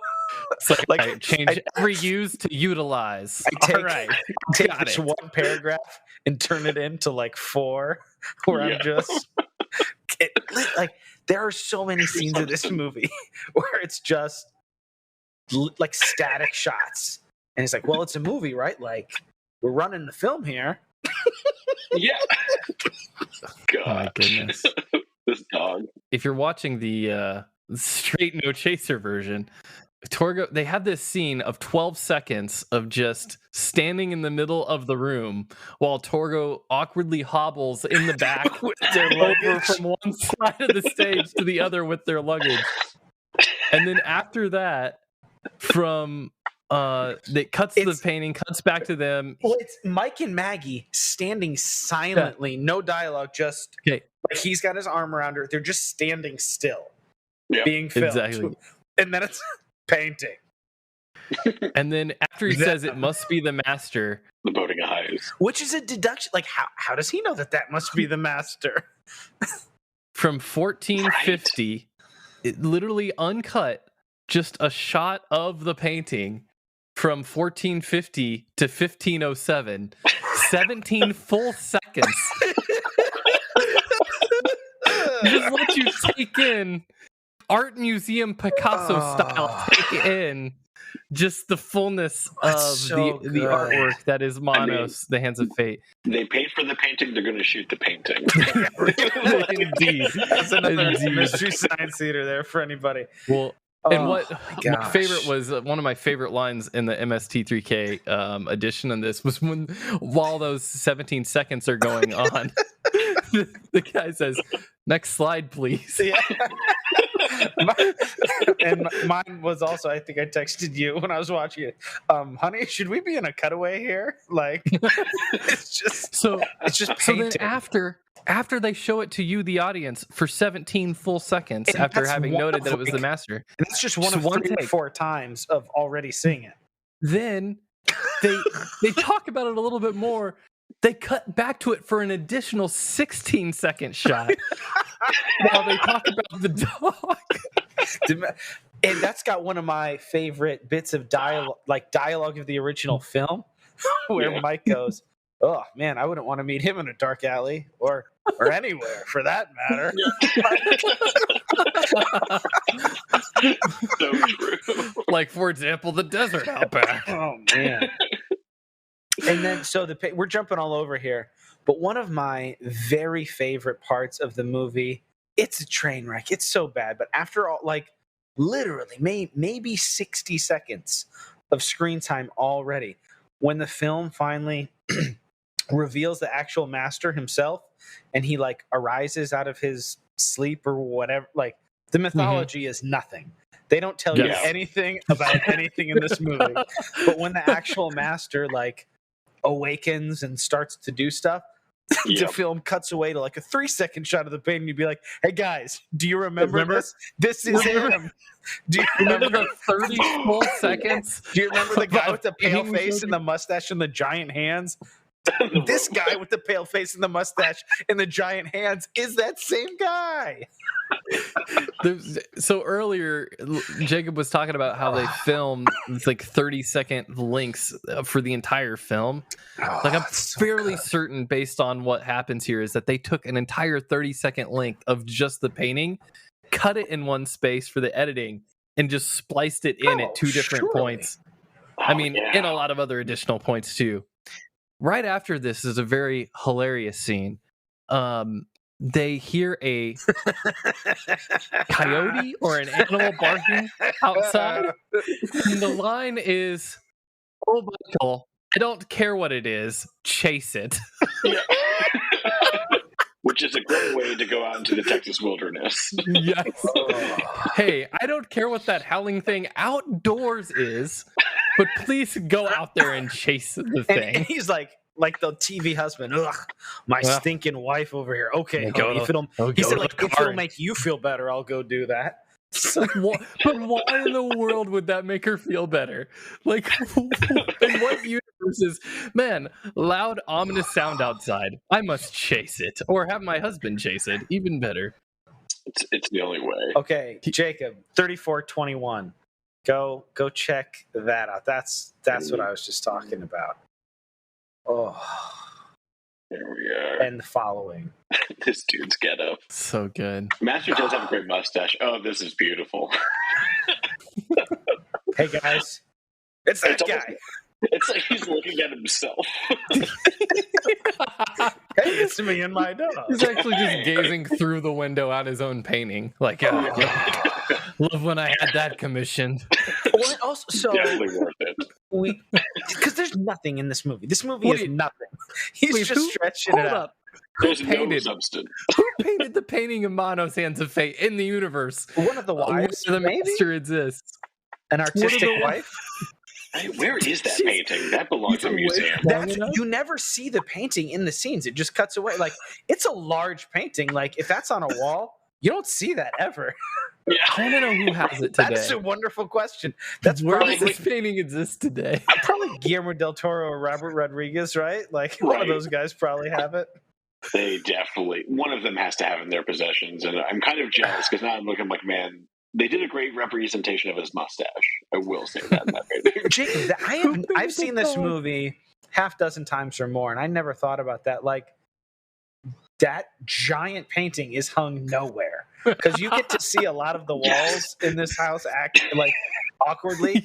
It's like, Like, I change every use to utilize. I take, All right, take got this it. one paragraph and turn it into like 4, where I'm just like, there are so many scenes of this movie where it's just like static shots, and it's like, well, it's a movie, right? Like, we're running the film here. Yeah. God. Oh my goodness. This dog. If you're watching the straight no chaser version, Torgo, they have this scene of 12 seconds of just standing in the middle of the room while Torgo awkwardly hobbles in the back With their over luggage. from one side of the stage to the other with their luggage. And then after that, from it cuts to the painting, cuts back to them. Well, it's Mike and Maggie standing silently, no dialogue, just Okay, like he's got his arm around her. They're just standing still, Yep. being filmed. exactly. And then it's painting. And then after he says it must be the master, The boating highs. Which is a deduction. Like, how does he know that must be the master? from 1450, it literally uncut, just a shot of the painting from 1450 to 1507, 17 full seconds. Just let you take in art museum Picasso style, take in just the fullness That's of so the good. artwork that is Manos, the Hands of Fate. They paid for the painting, they're going to shoot the painting. Indeed. That's another Indeed. Mystery Science Theater there for anybody. Well, and Oh, what my my gosh. favorite was one of my favorite lines in the MST3K edition on this was while those 17 seconds are going on, the guy says, "Next slide, please." Yeah. And mine was also, I think I texted you when I was watching it. Honey, should we be in a cutaway here? Like, it's just So painting. then after they show it to you, the audience, for 17 full seconds, And after that's having one noted of, that it was the like- master, And it's just one Just of one 3 or take. 4 times of already seeing it. then they talk about it a little bit more. They cut back to it for an additional 16-second shot while they talk about the dog. And that's got one of my favorite bits of dialogue of the original film, where Yeah. Mike goes, "Oh man, I wouldn't want to meet him in a dark alley or anywhere for that matter." So true. Like, for example, the desert outback. Oh man. And then so we're jumping all over here, but one of my very favorite parts of the movie, it's a train wreck. It's so bad, but after all, like literally maybe 60 seconds of screen time already, when the film finally reveals the actual master himself, and he like arises out of his sleep or whatever, like the mythology is nothing. They don't tell Yes. you anything about anything in this movie. But when the actual master like awakens and starts to do stuff, the Yep. film cuts away to like a 3-second shot of the painting. You'd be like, "Hey guys, do you remember this? This is him. Do you Remember remember? the 30 full seconds? Do you remember the guy with the pale Painting face and the mustache and the giant hands? This guy with the pale face and the mustache and the giant hands is that same guy." So earlier, Jacob was talking about how they film like 30-second links for the entire film. Like, I'm fairly certain, based on what happens here, is that they took an entire 30-second length of just the painting, cut it in one space for the editing, and just spliced it in at 2 different surely. points. I mean, yeah. and a lot of other additional points too. Right after this is a very hilarious scene. They hear a coyote or an animal barking outside, and the line is, "Oh, Michael, I don't care what it is, chase it." Which is a great way to go out into the Texas wilderness. Yes. Hey, I don't care what that howling thing outdoors is, but please go out there and chase the thing. And he's like the TV husband. "Ugh, my Well, stinking wife over here." "Okay, go honey, to- if it'll," go he to said, the "like if car." it'll make you feel better, I'll go do that." Like, but why in the world would that make her feel better? Like, in what universe is, man, loud, ominous sound outside, I must chase it, or have my husband chase it, even better. It's the only way. Okay, Jacob, 3421. Go check that out. That's what I was just talking about. Oh, There we are. and the following. This dude's get up. So good. Master does have a great mustache. Oh, this is beautiful. Hey guys, it's that It's guy. almost- It's like he's looking at himself. Hey, it's me and my dog. He's actually just gazing through the window at his own painting. Like, love when I had that commissioned. Well, also, so Definitely worth it. because there's nothing in this movie. This movie is Wait. nothing. He's Wait, just stretching it hold out. up. Who There's no painted, substance. who painted the painting of Manos Hands of Fate in the universe? One of the wives, Where the maybe master exists. an artistic the wi- wife. Hey, where is that She's- painting? That belongs to a museum. That's, enough? you never see the painting in the scenes. It just cuts away. Like, it's a large painting. Like, if that's on a wall, you don't see that ever. Yeah. I want to know who has it today. That's a wonderful question. That's Where probably does this painting exist today? probably Guillermo del Toro or Robert Rodriguez, right? Like, one of Right. those guys probably have it. They definitely, one of them has to have it in their possessions. And I'm kind of jealous because now I'm looking like, man, they did a great representation of his mustache. I will say that. In that painting. Jacob, I've seen this movie half dozen times or more, and I never thought about that. Like, that giant painting is hung nowhere because you get to see a lot of the walls in this house act like awkwardly,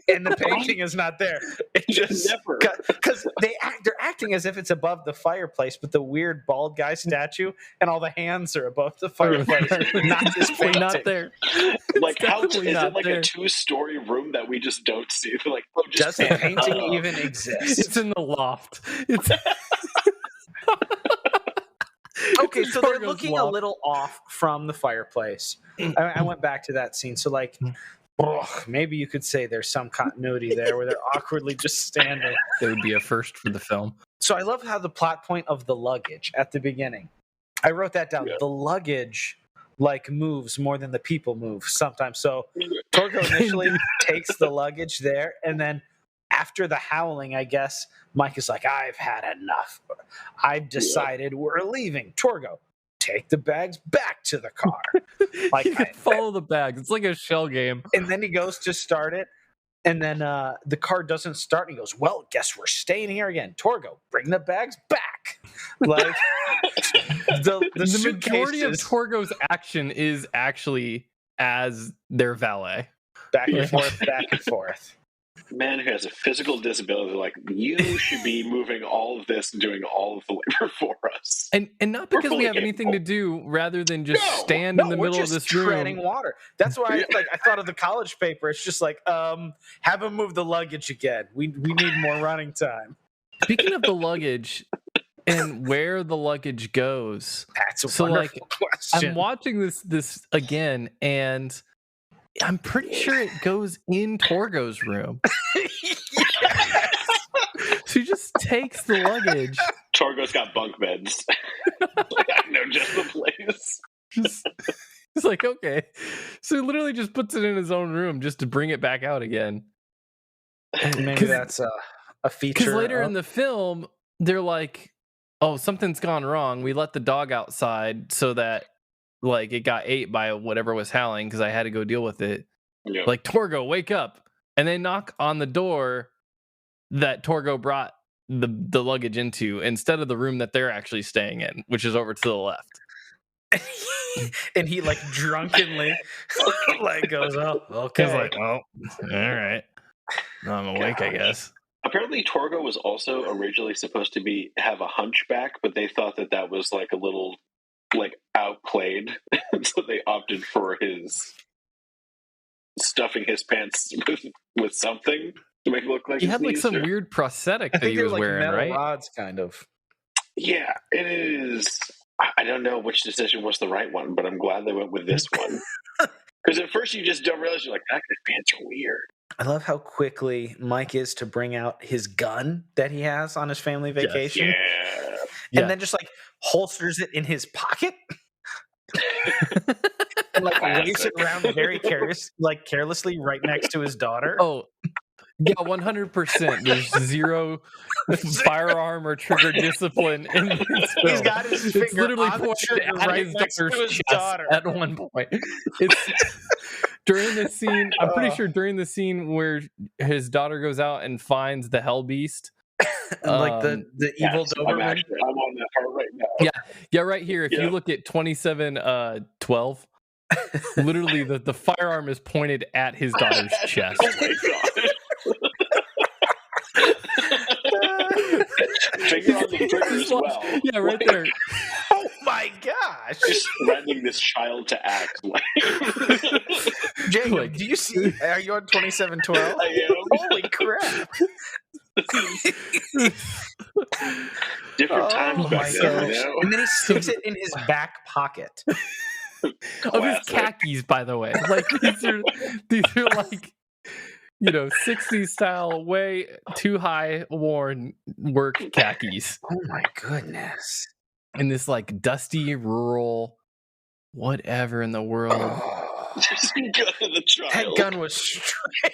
and the painting is not there. It just Never. because they're acting as if it's above the fireplace, but the weird bald guy statue and all the hands are above the fireplace, not this Definitely painting. not there. Like, how is definitely it not like there. a 2-story room that we just don't see? They're like, oh, Does just the stand painting up. even exist? It's in the loft. It's Okay, so they're Torgo's looking a loft. little off from the fireplace. I went back to that scene. So, like, maybe you could say there's some continuity there where they're awkwardly just standing. It would be a first for the film. So I love how the plot point of the luggage at the beginning. I wrote that down. Yeah. The luggage like moves more than the people move sometimes. So Torgo initially takes the luggage there, and then after the howling, I guess Mike is like, "I've had enough. I've decided we're leaving." Torgo, take the bags back to the car. Like, You can follow the bags. It's like a shell game. and then he goes to start it, and then the car doesn't start. And he goes, "Well, guess we're staying here again." Torgo, bring the bags back. Like the The majority of suitcases Torgo's action is actually as their valet. back and forth, back and forth. Man who has a physical disability, like, you should be moving all of this and doing all of the labor for us. And not because we fully have anything to do, rather than just No, stand in the we're middle of just this room. treading water. That's why I thought of the college paper. It's just like, have him move the luggage again. We need more running time. Speaking of the luggage and where the luggage goes, That's a So, wonderful question. I'm watching this again, and I'm pretty sure it goes in Torgo's room. So he just takes the luggage. Torgo's got bunk beds. Like, I know just the place. Just, he's like, okay. So he literally just puts it in his own room just to bring it back out again. Maybe that's a feature. Because later of- in the film, they're like, oh, something's gone wrong. We let the dog outside so that like it got ate by whatever was howling because I had to go deal with it. Yeah. Like, Torgo, wake up. And they knock on the door that Torgo brought the luggage into instead of the room that they're actually staying in, which is over to the left. and he like drunkenly like goes, "Oh, okay." He's like, oh, all right. I'm awake, I guess. Apparently, Torgo was also originally supposed to have a hunchback, but they thought that was like a little like outplayed, so they opted for his stuffing his pants with something to make it look like He his had like knees some are- weird prosthetic I that he think they're was like wearing, metal right? rods, kind of. Yeah, it is. I don't know which decision was the right one, but I'm glad they went with this one. Because at first you just don't realize, you're like, that guy's pants are weird. I love how quickly Mike is to bring out his gun that he has on his family vacation, Yeah. Yeah. and then just like holsters it in his pocket. And like waves it around very carelessly right next to his daughter. Oh, yeah, 100%. There's zero firearm or trigger discipline in this film. He's got his It's finger literally on the pointed trigger at right his next to daughter's his chest daughter. at one point. It's during the scene, I'm pretty sure during the scene where his daughter goes out and finds the Hell Beast, like the evil Doberman. I'm on that part right now. Yeah, right here. If you look at 2712, literally the firearm is pointed at his daughter's chest. Oh my god. Finger on the trigger as well. Yeah, right there. Oh my gosh! Just threatening this child to act. Jacob, do you see? Are you on 2712? I am. Holy crap! Different times back then, you know? And then he sticks it in his back pocket. Of his khakis, by the way. Like these are like, 60s style, way too high worn work khakis. Oh my goodness! In this like dusty rural, whatever in the world. Just gun of the child. That gun was straight.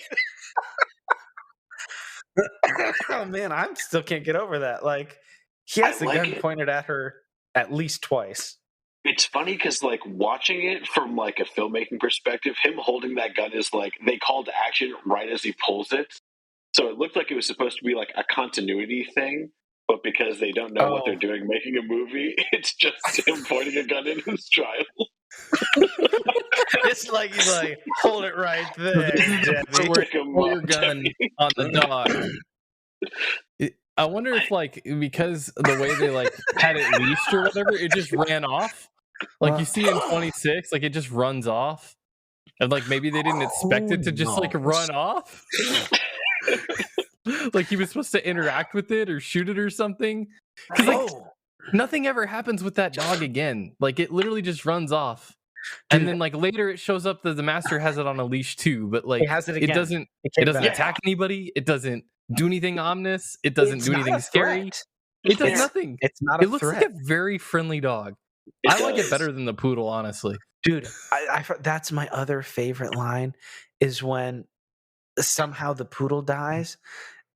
Oh man, I still can't get over that. Like he has the gun pointed at her at least twice. It's funny because, like, watching it from, like, a filmmaking perspective, him holding that gun is, like, they call to action right as he pulls it. So it looked like it was supposed to be, like, a continuity thing, but because they don't know what they're doing making a movie, it's just him pointing a gun at his child. It's like he's like, hold it right there, Debbie. Pull your gun on the dog. I wonder if, like, because the way they, like, had it leashed or whatever, it just ran off. Like, you see in 26, like, it just runs off. And, like, maybe they didn't expect it to just, like, run off. Like, he was supposed to interact with it or shoot it or something. Because, like, nothing ever happens with that dog again. Like, it literally just runs off. And then, like, later it shows up that the master has it on a leash, too. But, like, it doesn't attack anybody. It doesn't do anything ominous. It doesn't do anything scary. It does nothing. It's not a threat. It looks like a very friendly dog. I like it better than the poodle, honestly. Dude, that's my other favorite line is when somehow the poodle dies.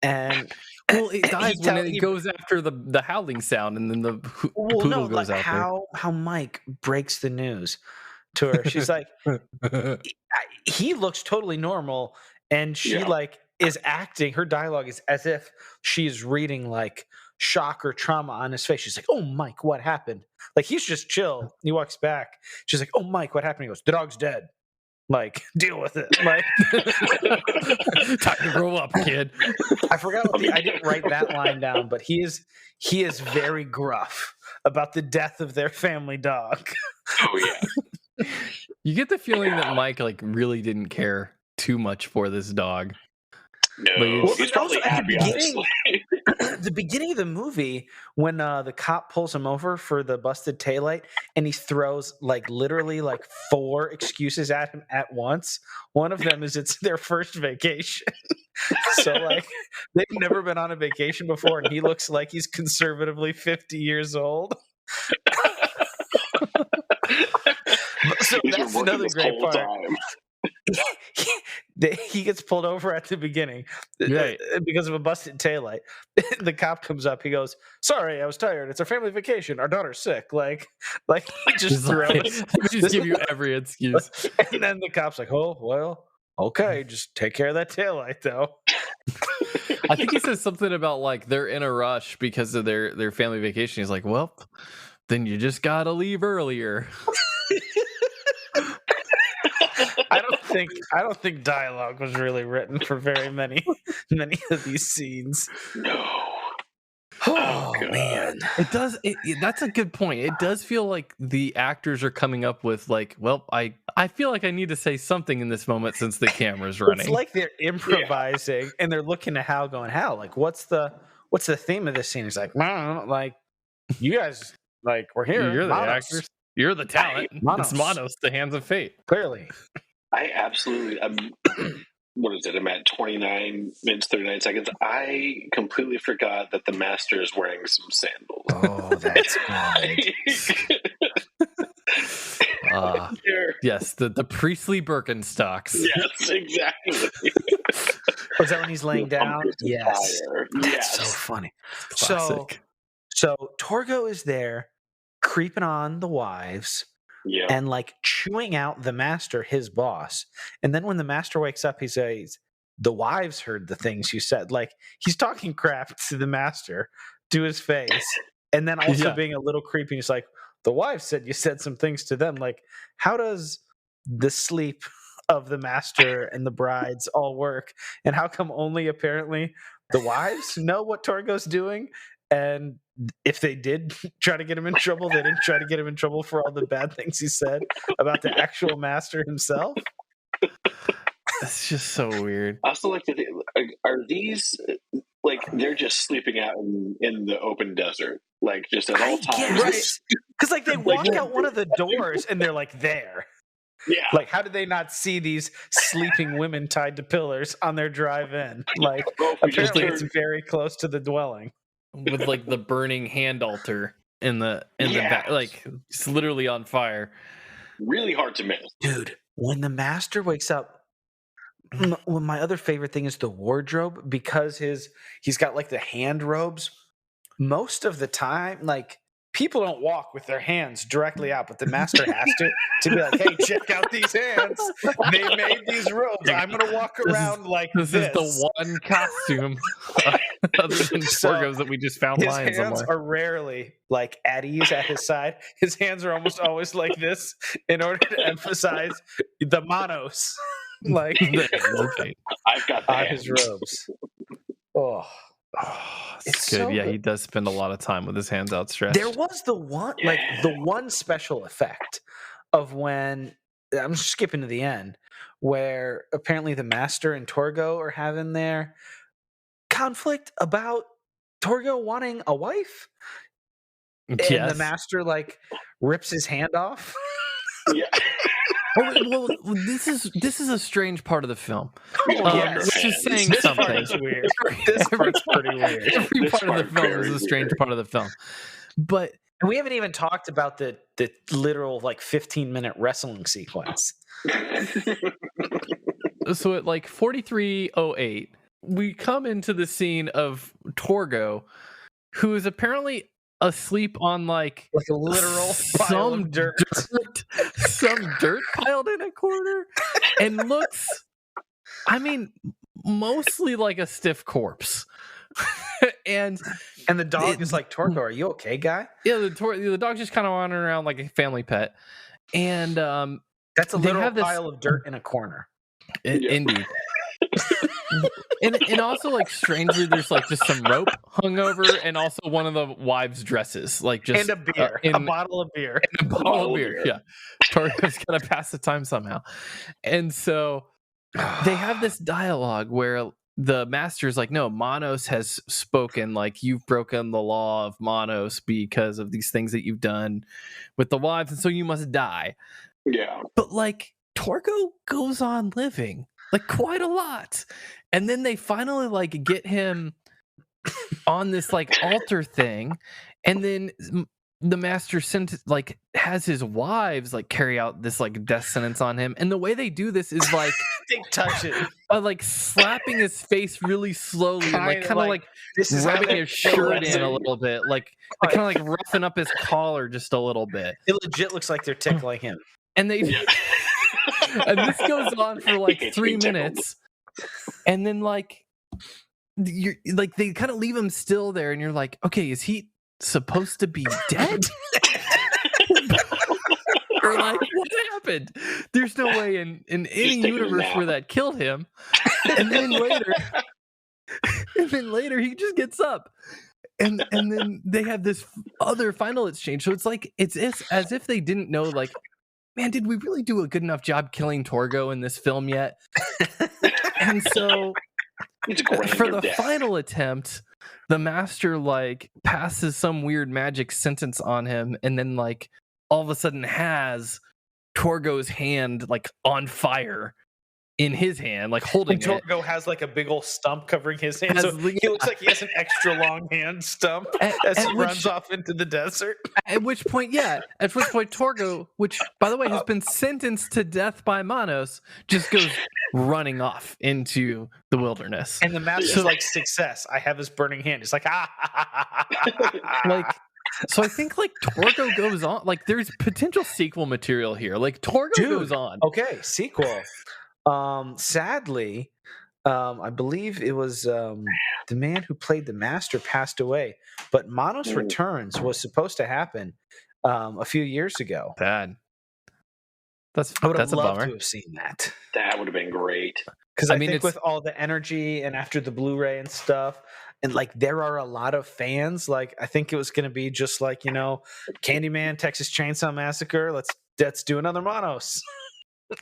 And well, it dies when it goes after the howling sound, and then the poodle goes out there. How Mike breaks the news to her. She's like, he looks totally normal, and she like is acting. Her dialogue is as if she's reading like shock or trauma on his face. She's like, "Oh, Mike, what happened?" Like he's just chill. He walks back. She's like, "Oh, Mike, what happened?" He goes, "The dog's dead." Like, deal with it. Like, time to grow up, kid. I forgot I didn't write that line down, but he is very gruff about the death of their family dog. Oh yeah. You get the feeling that Mike like really didn't care too much for this dog. No, he's probably happy, honestly. The beginning of the movie, when the cop pulls him over for the busted taillight, and he throws like literally like 4 excuses at him at once. One of them is it's their first vacation. So like they've never been on a vacation before, and he looks like he's conservatively 50 years old. So that's another great part. He gets pulled over at the beginning because of a busted taillight. The cop comes up. He goes, "Sorry, I was tired. It's our family vacation. Our daughter's sick." Like just throws. Just give you every excuse. And then the cop's like, "Oh well, okay, just take care of that taillight, though." I think he says something about like they're in a rush because of their family vacation. He's like, "Well, then you just gotta leave earlier." I don't think dialogue was really written for very many of these scenes. No. Oh man, it does. That's a good point. It does feel like the actors are coming up with like, well, I feel like I need to say something in this moment since the camera's running. It's like they're improvising and they're looking to Hal, going, "Hal, like, what's the theme of this scene?" He's like, like, you guys, like, we're here. You're the Manos. actors. You're the talent. It's Manos, the hands of fate. Clearly. I absolutely, what is it? I'm at 29 minutes, 39 seconds. I completely forgot that the master is wearing some sandals. Oh, that's good. Yes, the priestly Birkenstocks. Yes, exactly. Was that when he's laying down? Yes. That's yes. so funny. Classic. So Torgo is there creeping on the wives Yeah. and like chewing out the master, his boss. And then when the master wakes up, he says, "The wives heard the things you said." Like he's talking crap to the master, to his face, and then also Yeah. being a little creepy. He's like, "The wives said you said some things to them." Like, how does the sleep of the master and the brides all work? And how come only apparently the wives know what Torgo's doing? And if they did try to get him in trouble, they didn't try to get him in trouble for all the bad things he said about the actual master himself. It's just so weird. I also like to think, are these like they're just sleeping out in the open desert, like just at all times? Right. Because like they walk out one of the doors and they're like there. Yeah. Like, how did they not see these sleeping women tied to pillars on their drive in? Like, apparently it's very close to the dwelling. With like the burning hand altar in the back, like it's literally on fire. Really hard to miss. Dude, when the master wakes up, well, my other favorite thing is the wardrobe, because he's got like the hand robes. Most of the time, like, people don't walk with their hands directly out, but the master has to be like, "Hey, check out these hands. They made these robes. I'm gonna walk around like this." This is the one costume other than Torgo's that we just found His lying hands somewhere. are rarely like at ease at his side. His hands are almost always like this in order to emphasize the Manos. Like, I've got on his robes. Oh, it's good. so Yeah, good. he does spend a lot of time with his hands outstretched. There was the one special effect of when, I'm skipping to the end, where apparently the master and Torgo are having their conflict about Torgo wanting a wife, and the master like rips his hand off. Yeah. Well, this is a strange part of the film, which is saying This something. part is weird. This part's pretty weird. Every part of the film is a strange part of the film, but and we haven't even talked about the literal like 15-minute wrestling sequence. So at like 43:08, we come into the scene of Torgo, who is apparently asleep on like a literal pile of dirt. Some dirt piled in a corner, and looks, I mean, mostly like a stiff corpse. and the dog is like, "Torgo, are you okay, guy?" Yeah, the dog's just kind of wandering around like a family pet, and that's a literal pile of dirt in a corner. Indeed. and also, like, strangely, there's like just some rope hung over, and also one of the wives' dresses, like, just and a beer, a bottle of beer, and a bottle of beer. Yeah, Torgo's gonna pass the time somehow, and so they have this dialogue where the master's like, "No, Manos has spoken. Like, you've broken the law of Manos because of these things that you've done with the wives, and so you must die." Yeah, but like Torgo goes on living. Like, quite a lot. And then they finally like get him on this like altar thing, and then the master has his wives like carry out this like death sentence on him, and the way they do this is like they touch it by like slapping his face really slowly, and like kind of like rubbing his shirt in a little bit, like kind of like roughing up his collar just a little bit. It legit looks like they're tickling him, and they and this goes on for like 3 minutes, and then like you're like, they kind of leave him still there, and you're like, okay, is he supposed to be dead? Or like, what happened? There's no way in any universe where that killed him. And then later he just gets up, and then they have this other final exchange. So it's like it's as if they didn't know, like, man, did we really do a good enough job killing Torgo in this film yet? And so for the final attempt, the master like passes some weird magic sentence on him, and then like all of a sudden has Torgo's hand like on fire in his hand, like holding it. Torgo has like a big old stump covering his hand, so he looks like he has an extra long hand stump as he runs off into the desert. At which point Torgo, which by the way has been sentenced to death by Manos, just goes running off into the wilderness. And the master's like, "Success! I have his burning hand." It's like, like So I think like Torgo goes on. Like there's potential sequel material here. Like Torgo goes on. Okay, sequel. Sadly, I believe it was the man who played the master passed away, but Manos Returns was supposed to happen a few years ago. Bad. I would have that's a loved bummer. to have seen that. That would have been great. Because I I mean, think it's- with all the energy and after the Blu-ray and stuff, and like there are a lot of fans. Like I think it was going to be just like Candyman, Texas Chainsaw Massacre. Let's do another Manos.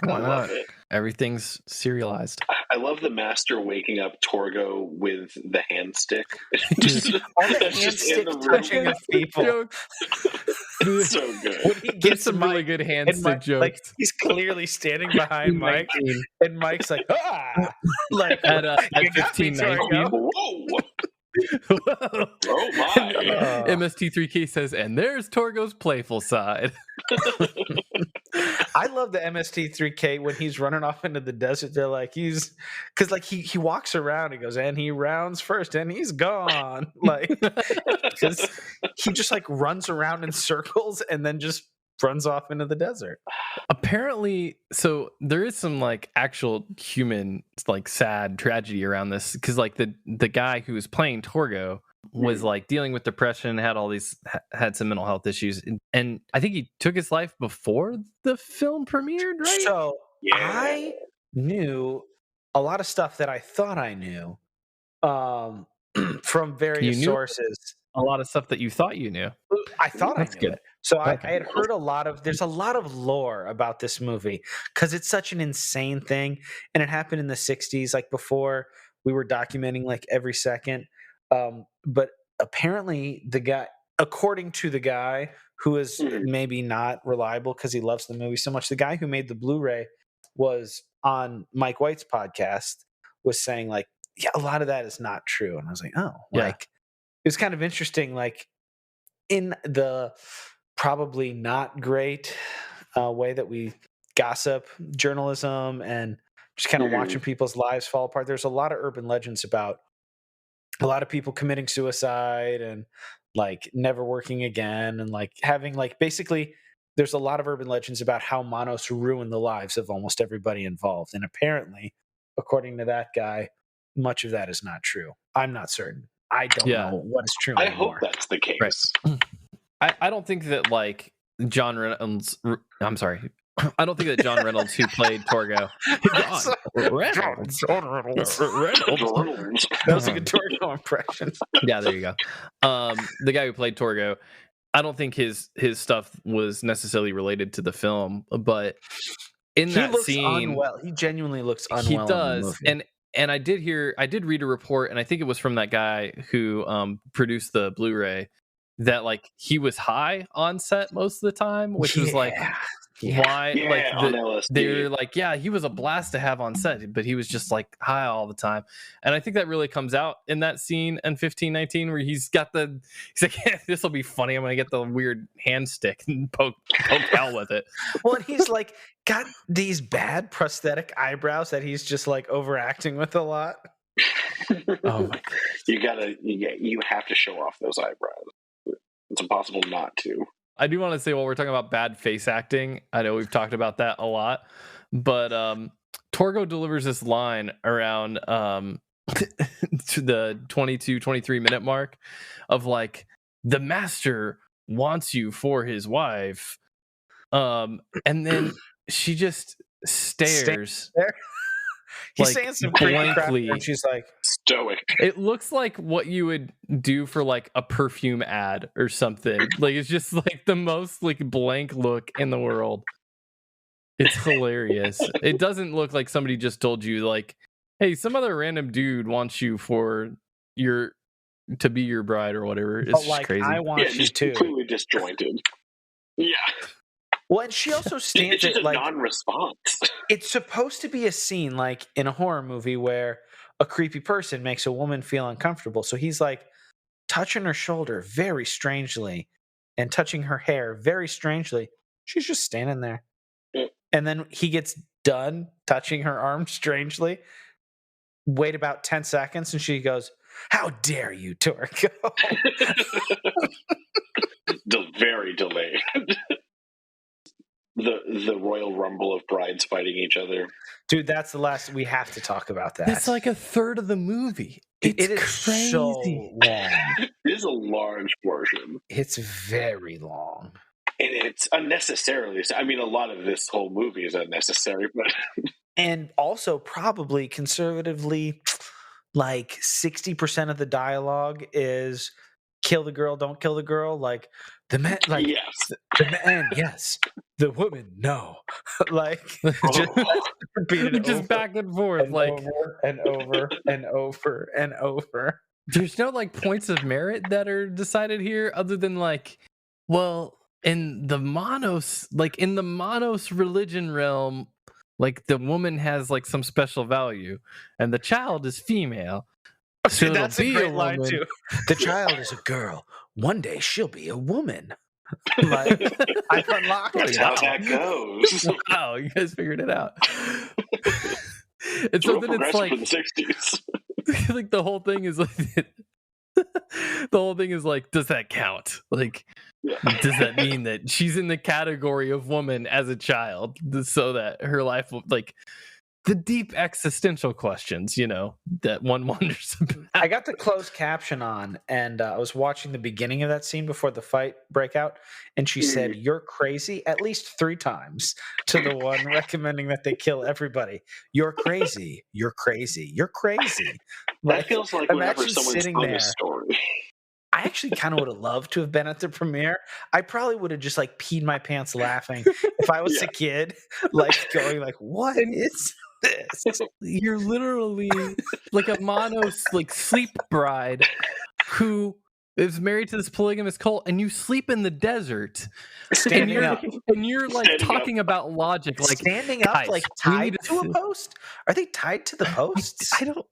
Why I not? love it. Everything's serialized. I love the master waking up Torgo with the hand stick. All the That's hand just in stick the room. touching of people. It's so good. When he There's gets some really good hand and stick Mike, jokes. like he's clearly standing behind Mike, 19. and Mike's like, like at "You got me, 15, 19. Torgo." Whoa! Whoa. Oh my! MST3K says, and there's Torgo's playful side. I love the MST3K when he's running off into the desert. They're like because like he walks around. He goes and he rounds first, and he's gone. Like because he just like runs around in circles and then just runs off into the desert. Apparently, so there is some like actual human like sad tragedy around this because like the guy who was playing Torgo was like dealing with depression, had all these had some mental health issues, and I think he took his life before the film premiered, right? So Yeah. I knew a lot of stuff that I thought I knew from various knew? sources. A lot of stuff that you thought you knew. I thought That's I knew good. it. So I Okay. had heard there's a lot of lore about this movie because it's such an insane thing. And it happened in the 60s, like before we were documenting like every second. But apparently according to the guy who is maybe not reliable because he loves the movie so much, the guy who made the Blu-ray was on Mike White's podcast was saying like, yeah, a lot of that is not true. And I was like, oh, Yeah. like it was kind of interesting, like in the probably not great way that we gossip journalism and just kind of watching people's lives fall apart. There's a lot of urban legends about a lot of people committing suicide and like never working again and like having like basically there's a lot of urban legends about how Manos ruined the lives of almost everybody involved. And apparently, according to that guy, much of that is not true. I'm not certain. I don't know what is true I anymore. hope that's the case. Right. I don't think that like John Reynolds. I'm sorry. I don't think that John Reynolds, who played Torgo, John Reynolds. That was a good Torgo impression. Yeah, there you go. The guy who played Torgo, I don't think his stuff was necessarily related to the film, but in He that looks scene, unwell. He genuinely looks unwell. he in the does. movie. And I did read a report, and I think it was from that guy who produced the Blu-ray, that like he was high on set most of the time, which was like why like on LSD. they're like, yeah, he was a blast to have on set, but he was just like high all the time. And I think that really comes out in that scene in 1519 where he's like, yeah, this will be funny, I'm gonna get the weird hand stick and poke hell with it. Well, and he's like got these bad prosthetic eyebrows that he's just like overacting with a lot. Oh my God. You have to show off those eyebrows. It's impossible not to. I do want to say, while we're talking about bad face acting, I know we've talked about that a lot, but Torgo delivers this line around to the 22, 23 minute mark of like, the master wants you for his wife. And then she just stares. He's like, saying some creepy crap, blankly. and she's like, Stoic. It looks like what you would do for like a perfume ad or something. Like it's just like the most like blank look in the world. It's hilarious. It doesn't look like somebody just told you like, hey, some other random dude wants you to be your bride or whatever. It's just like, crazy. I want you just too. completely disjointed. Yeah. Well, and she also stands It's just it a like non-response. it's supposed to be a scene like in a horror movie where a creepy person makes a woman feel uncomfortable. So he's like touching her shoulder very strangely and touching her hair very strangely. She's just standing there. Yeah. And then he gets done touching her arm strangely. Wait about 10 seconds and she goes, "How dare you, Torgo?" very delayed. The Royal Rumble of brides fighting each other. Dude, that's the last. We have to talk about that. It's like a third of the movie. It It's is crazy. so long. It is a large portion. It's very long. And it's unnecessarily. I mean, a lot of this whole movie is unnecessary, but And also, probably conservatively, like 60% of the dialogue is kill the girl, don't kill the girl. Like the man, like yes. the man, yes. The woman, no. Like just repeat it Just over back and forth, and like over and over and over and over. there's no like points of merit that are decided here, other than like, well, in the Manos religion realm, like the woman has like some special value, and the child is female. So Dude, that's a it'll be great line woman. too. The child is a girl. One day she'll be a woman. Like I've unlocked That's it. how that goes. Wow, you guys figured it out. And It's so real then it's progressive like, for the 60s. like the whole thing is like, does that count? Like, Yeah. does that mean that she's in the category of woman as a child, so that her life will, like, the deep existential questions, that one wonders about. I got the closed caption on, and I was watching the beginning of that scene before the fight breakout, and she said, "You're crazy," at least 3 times to the one recommending that they kill everybody. You're crazy. You're crazy. You're crazy. That feels like whenever imagine someone's sitting telling there. a story. I actually kind of would have loved to have been at the premiere. I probably would have just like peed my pants laughing if I was Yeah. a kid, like going like, "What is this?" You're literally like a Manos like sleep bride who is married to this polygamous cult, and you sleep in the desert, Standing up. and you're like Standing talking about logic, like Standing up, guys, like we need tied to a post? Are they tied to the posts? I don't.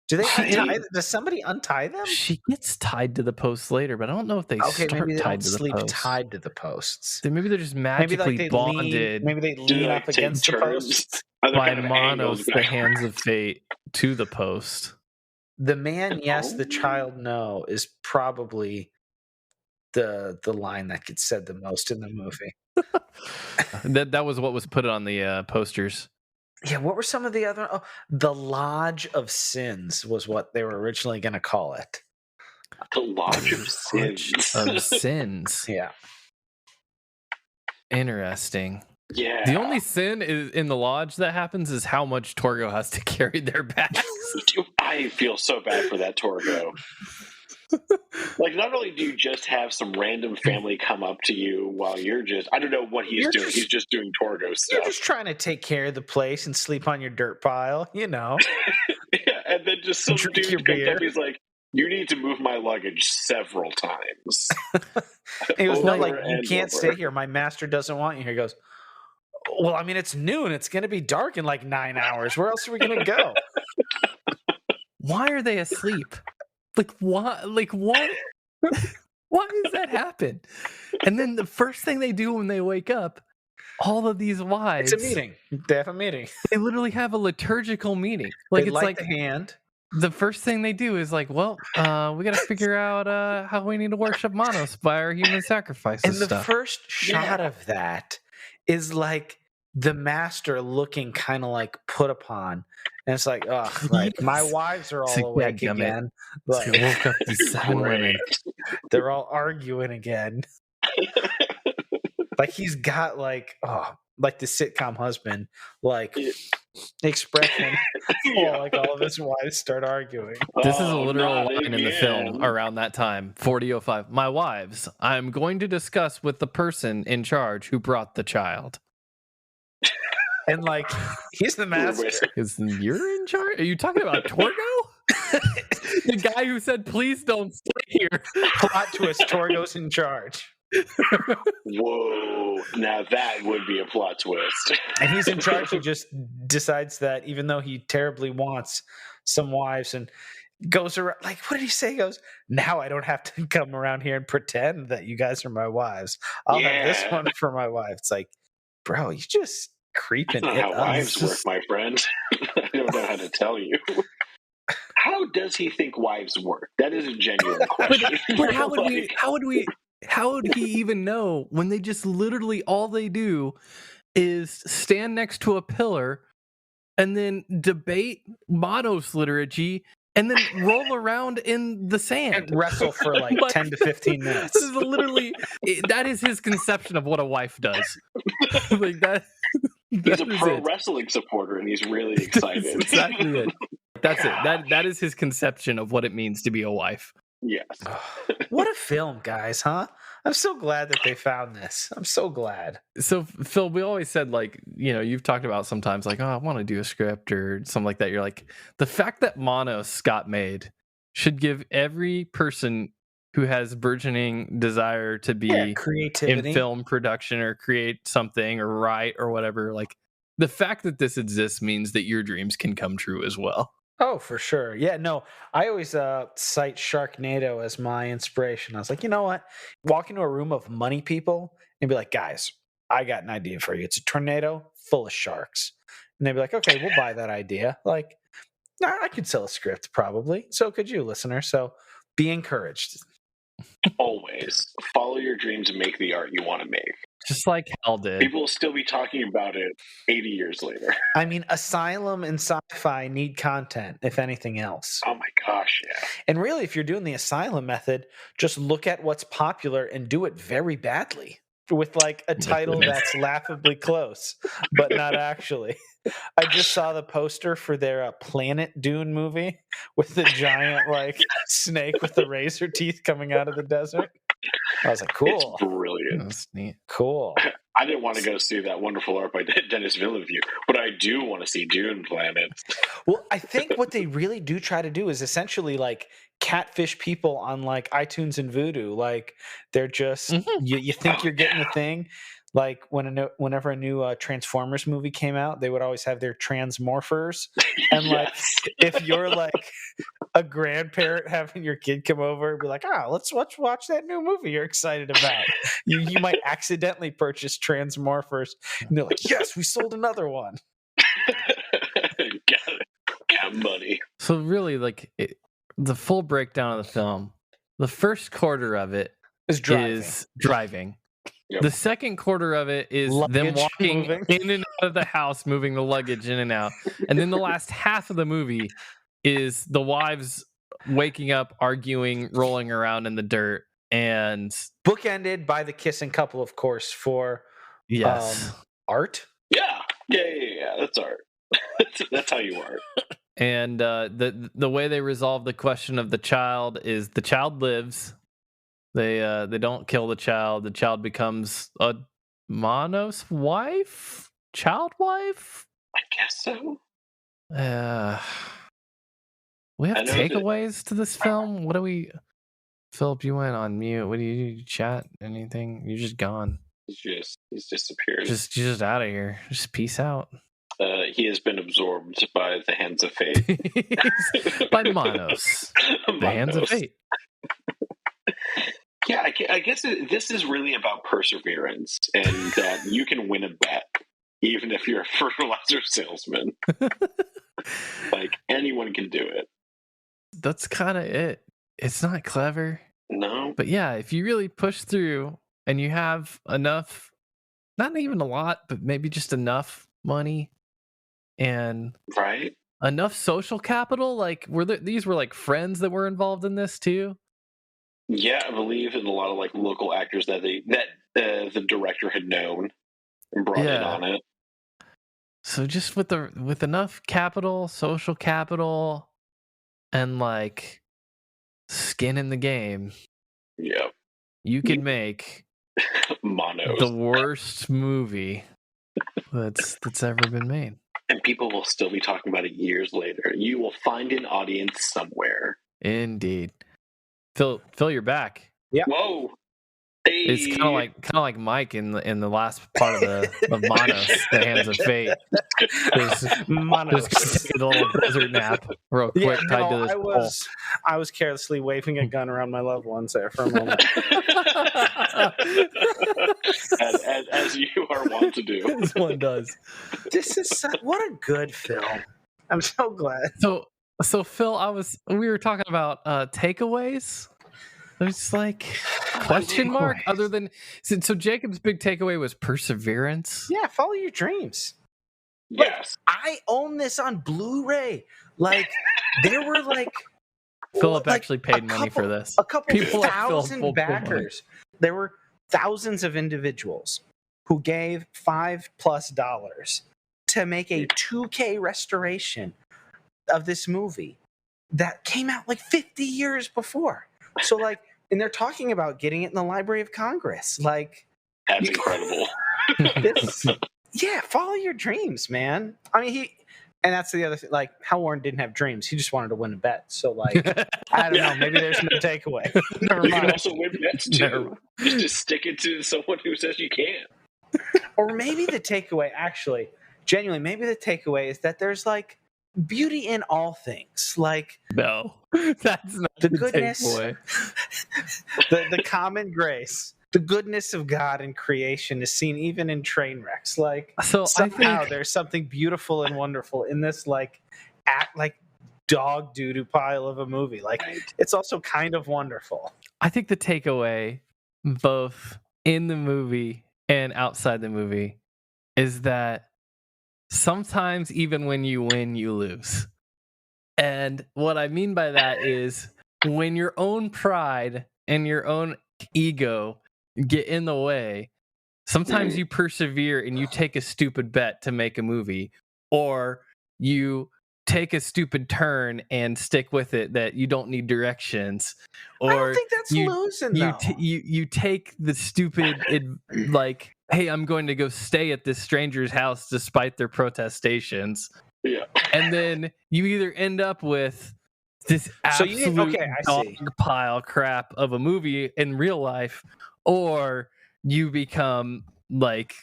Do they She- untie? Does somebody untie them? She gets tied to the post later, but I don't know if they Okay, start maybe they tied don't to the sleep post. tied to the posts. Maybe they're just Maybe magically like they bonded lean. Maybe they Do lean they, up like, against the take posts. turns? Other by kind of angles Manos, the back. hands of fate, to the post. The man, yes. The Oh. child, no, is probably the line that gets said the most in the movie. That was what was put on the posters. Yeah, what were some of the other? Oh, the Lodge of Sins was what they were originally going to call it. The Lodge of Lodge Sins. of Sins. Yeah. Interesting. Yeah. The only sin is in the lodge that happens is how much Torgo has to carry their bags. I feel so bad for that Torgo. Like, not only do you just have some random family come up to you while you're just, I don't know what he's doing. He's just doing Torgo You're stuff. just trying to take care of the place and sleep on your dirt pile, Yeah, and then just some Drink your dude comes beer. up, he's like, you need to move my luggage several times. He was not Over like, you and can't over. stay here. My master doesn't want you here. He goes, well, I mean, it's noon. It's going to be dark in like 9 hours. Where else are we going to go? Why are they asleep? Like, why? Like, what? Why does that happen? And then the first thing they do when they wake up, all of these wives, It's a meeting. They have a meeting. they literally have a liturgical meeting. Like, They it's light like the hand. the first thing they do is like, well, we got to figure out how we need to worship Manos by our human sacrifices And the stuff. first shot of that is like the master looking kind of like put upon. And it's like, oh, like my wives are It's all like, awake dadgummit. again. So Like, we woke up these 7 women. they're all arguing again. Like he's got like, like the sitcom husband, like Yeah. expression. Yeah. Like all of his wives start arguing. This is a Oh, literal not line in the film again. around that time, 40:05. My wives, I'm going to discuss with the person in charge who brought the child. And like he's the master. Is you're in charge? Are you talking about Torgo? The guy who said, please don't stay here. Plot twist, Torgo's in charge. Whoa. Now that would be a plot twist. And he's in charge. He just decides that even though he terribly wants some wives and goes around, like, what did he say? He goes, now I don't have to come around here and pretend that you guys are my wives. I'll have this Yeah. one for my wife. It's like, bro, you just creeping That's it not how up. wives work, my friend. I don't know how to tell you. How does he think wives work? That is a genuine question. But how would we how would he even know when they just literally all they do is stand next to a pillar and then debate Manos liturgy and then roll around in the sand and wrestle for like 10 to 15 minutes. This is literally that is his conception of what a wife does. Like that. He's a pro wrestling supporter, and he's really excited. That's exactly it. That's it. That is his conception of what it means to be a wife. Yes. What a film, guys, huh? I'm so glad that they found this. I'm so glad. So, Phil, we always said, like, you know, you've talked about sometimes, like, oh, I want to do a script or something like that. You're like, the fact that Manos got made should give every person who has burgeoning desire to be creativity in film production or create something or write or whatever, like, the fact that this exists means that your dreams can come true as well. Oh, for sure. Yeah, no, I always cite Sharknado as my inspiration. I was like, you know what? Walk into a room of money people and be like, guys, I got an idea for you. It's a tornado full of sharks. And they'd be like, okay, we'll buy that idea. Like, I could sell a script probably. So could you, listener. So be encouraged. Always follow your dreams and make the art you want to make. Just like Hell did. People will still be talking about it 80 years later. I mean, Asylum and sci-fi need content, if anything else. Oh my gosh, yeah. And really, if you're doing the Asylum method, just look at what's popular and do it very badly with like a title that's laughably close, but not actually. I just saw the poster for their Planet Dune movie with the giant like snake with the razor teeth coming out of the desert. I was like, cool. It's brilliant. That's neat. Cool. I didn't want to go see that wonderful art by Denis Villeneuve, but I do want to see Dune Planet. Well, I think what they really do try to do is essentially like catfish people on like iTunes and Vudu. Like they're just you think you're getting the thing. Like whenever a new Transformers movie came out, they would always have their transmorphers. And like, if you're like a grandparent having your kid come over and be like, let's watch that new movie you're excited about. You might accidentally purchase transmorphers. And they're like, yes, we sold another one. Got it. Got money. So really, like the full breakdown of the film, the first quarter of it is driving. Yep. The second quarter of it is Luggage them walking moving. in and out of the house, moving the luggage in and out. And then the last half of the movie is the wives waking up, arguing, rolling around in the dirt, and bookended by the kissing couple, of course, for art. Yeah. That's art. That's how you art. And the way they resolve the question of the child is the child lives. They don't kill the child. The child becomes a Manos wife, child wife. I guess so. We have takeaways to this film. What do we? Philip, you went on mute. What do you chat? Anything? You're just gone. He's disappeared. Just out of here. Just peace out. He has been absorbed by the hands of fate. By Manos. The hands of fate. Yeah, I guess this is really about perseverance and that you can win a bet even if you're a fertilizer salesman. Like, anyone can do it. That's kind of it. It's not clever. No. But yeah, if you really push through and you have enough, not even a lot, but maybe just enough money and enough social capital, like these were like friends that were involved in this too. Yeah, I believe in a lot of like local actors that the director had known and brought in on it. So just with enough capital, social capital, and like skin in the game, you could make Manos, the worst movie that's ever been made. And people will still be talking about it years later. You will find an audience somewhere. Indeed. Phil, you're back. Yeah. Whoa. Hey. It's kind of like Mike in the last part of Manos, the hands of fate. Just take a little desert nap real quick tied to this pole. I was carelessly waving a gun around my loved ones there for a moment. as you are wont to do. As one does. This is what a good film. I'm so glad. So Phil, we were talking about takeaways. It's like question mark. Other than so Jacob's big takeaway was perseverance. Yeah, follow your dreams. Yes. I own this on Blu-ray. Like, there were like Philip like, actually paid money for this. A couple People like Philip thousand will put money. backers. There were thousands of individuals who gave $5+ to make a 2K restoration of this movie that came out like 50 years before. So like, and they're talking about getting it in the Library of Congress. Like, That's incredible. Yeah, follow your dreams, man. I mean, and that's the other thing. Like, Hal Warren didn't have dreams; he just wanted to win a bet. So, like, I don't know. Maybe there's no takeaway. Never You can mind. also win bets too. Just stick it to someone who says you can't. Or maybe the takeaway, actually, genuinely, maybe the takeaway is that there's like beauty in all things. Like, no, that's not the goodness, takeaway. the common grace. The goodness of God in creation is seen even in train wrecks. Like, So somehow I think there's something beautiful and wonderful in this like dog doo-doo pile of a movie. Like, it's also kind of wonderful. I think the takeaway, both in the movie and outside the movie, is that sometimes even when you win, you lose. And what I mean by that is when your own pride and your own ego get in the way, sometimes you persevere and you take a stupid bet to make a movie, or you take a stupid turn and stick with it that you don't need directions, or I don't think that's losing, though. You take the stupid like, hey, I'm going to go stay at this stranger's house despite their protestations. Yeah. And then you either end up with this absolute dog pile crap of a movie in real life, or you become like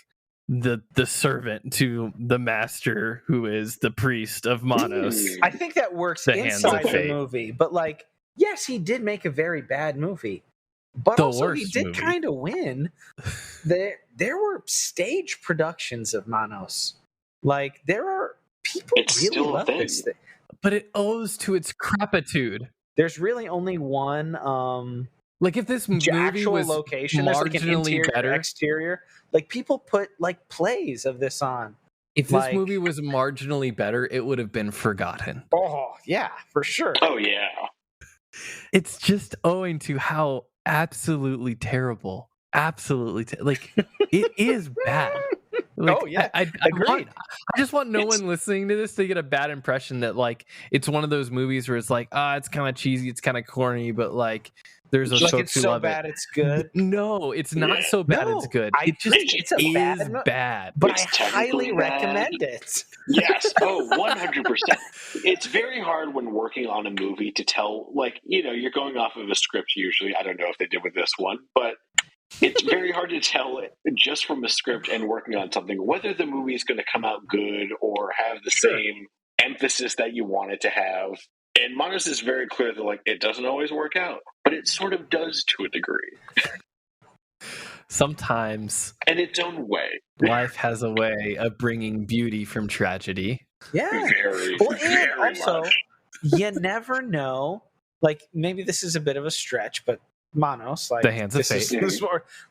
the servant to the master who is the priest of Manos. I think that works inside the movie, but like, yes, he did make a very bad movie, but also he did kind of win. There were stage productions of Manos. Like, there are people really love this thing, but it owes to its crapitude. There's really only one like, if this movie actual was location, there's like an interior better, exterior. Like, people put like plays of this on. If this movie was marginally better, it would have been forgotten. Oh yeah, for sure. Oh yeah. It's just owing to how absolutely terrible, like it is bad. Like, oh yeah, agreed. I just want no one listening to this to get a bad impression that like it's one of those movies where it's like, it's kind of cheesy, it's kind of corny, but like there's a like it's so bad it's good. No, it's not so bad it's good. It just is bad. But I highly recommend it. Yes. Oh, 100%. It's very hard when working on a movie to tell, like, you're going off of a script usually. I don't know if they did with this one, but it's very hard to tell it just from a script and working on something whether the movie is going to come out good or have the same emphasis that you want it to have. And Manos is very clear that, like, it doesn't always work out, but it sort of does to a degree. Sometimes, in its own way, life has a way of bringing beauty from tragedy. Yeah. Very, and also, you never know. Like, maybe this is a bit of a stretch, but Manos, like, the hands of fate.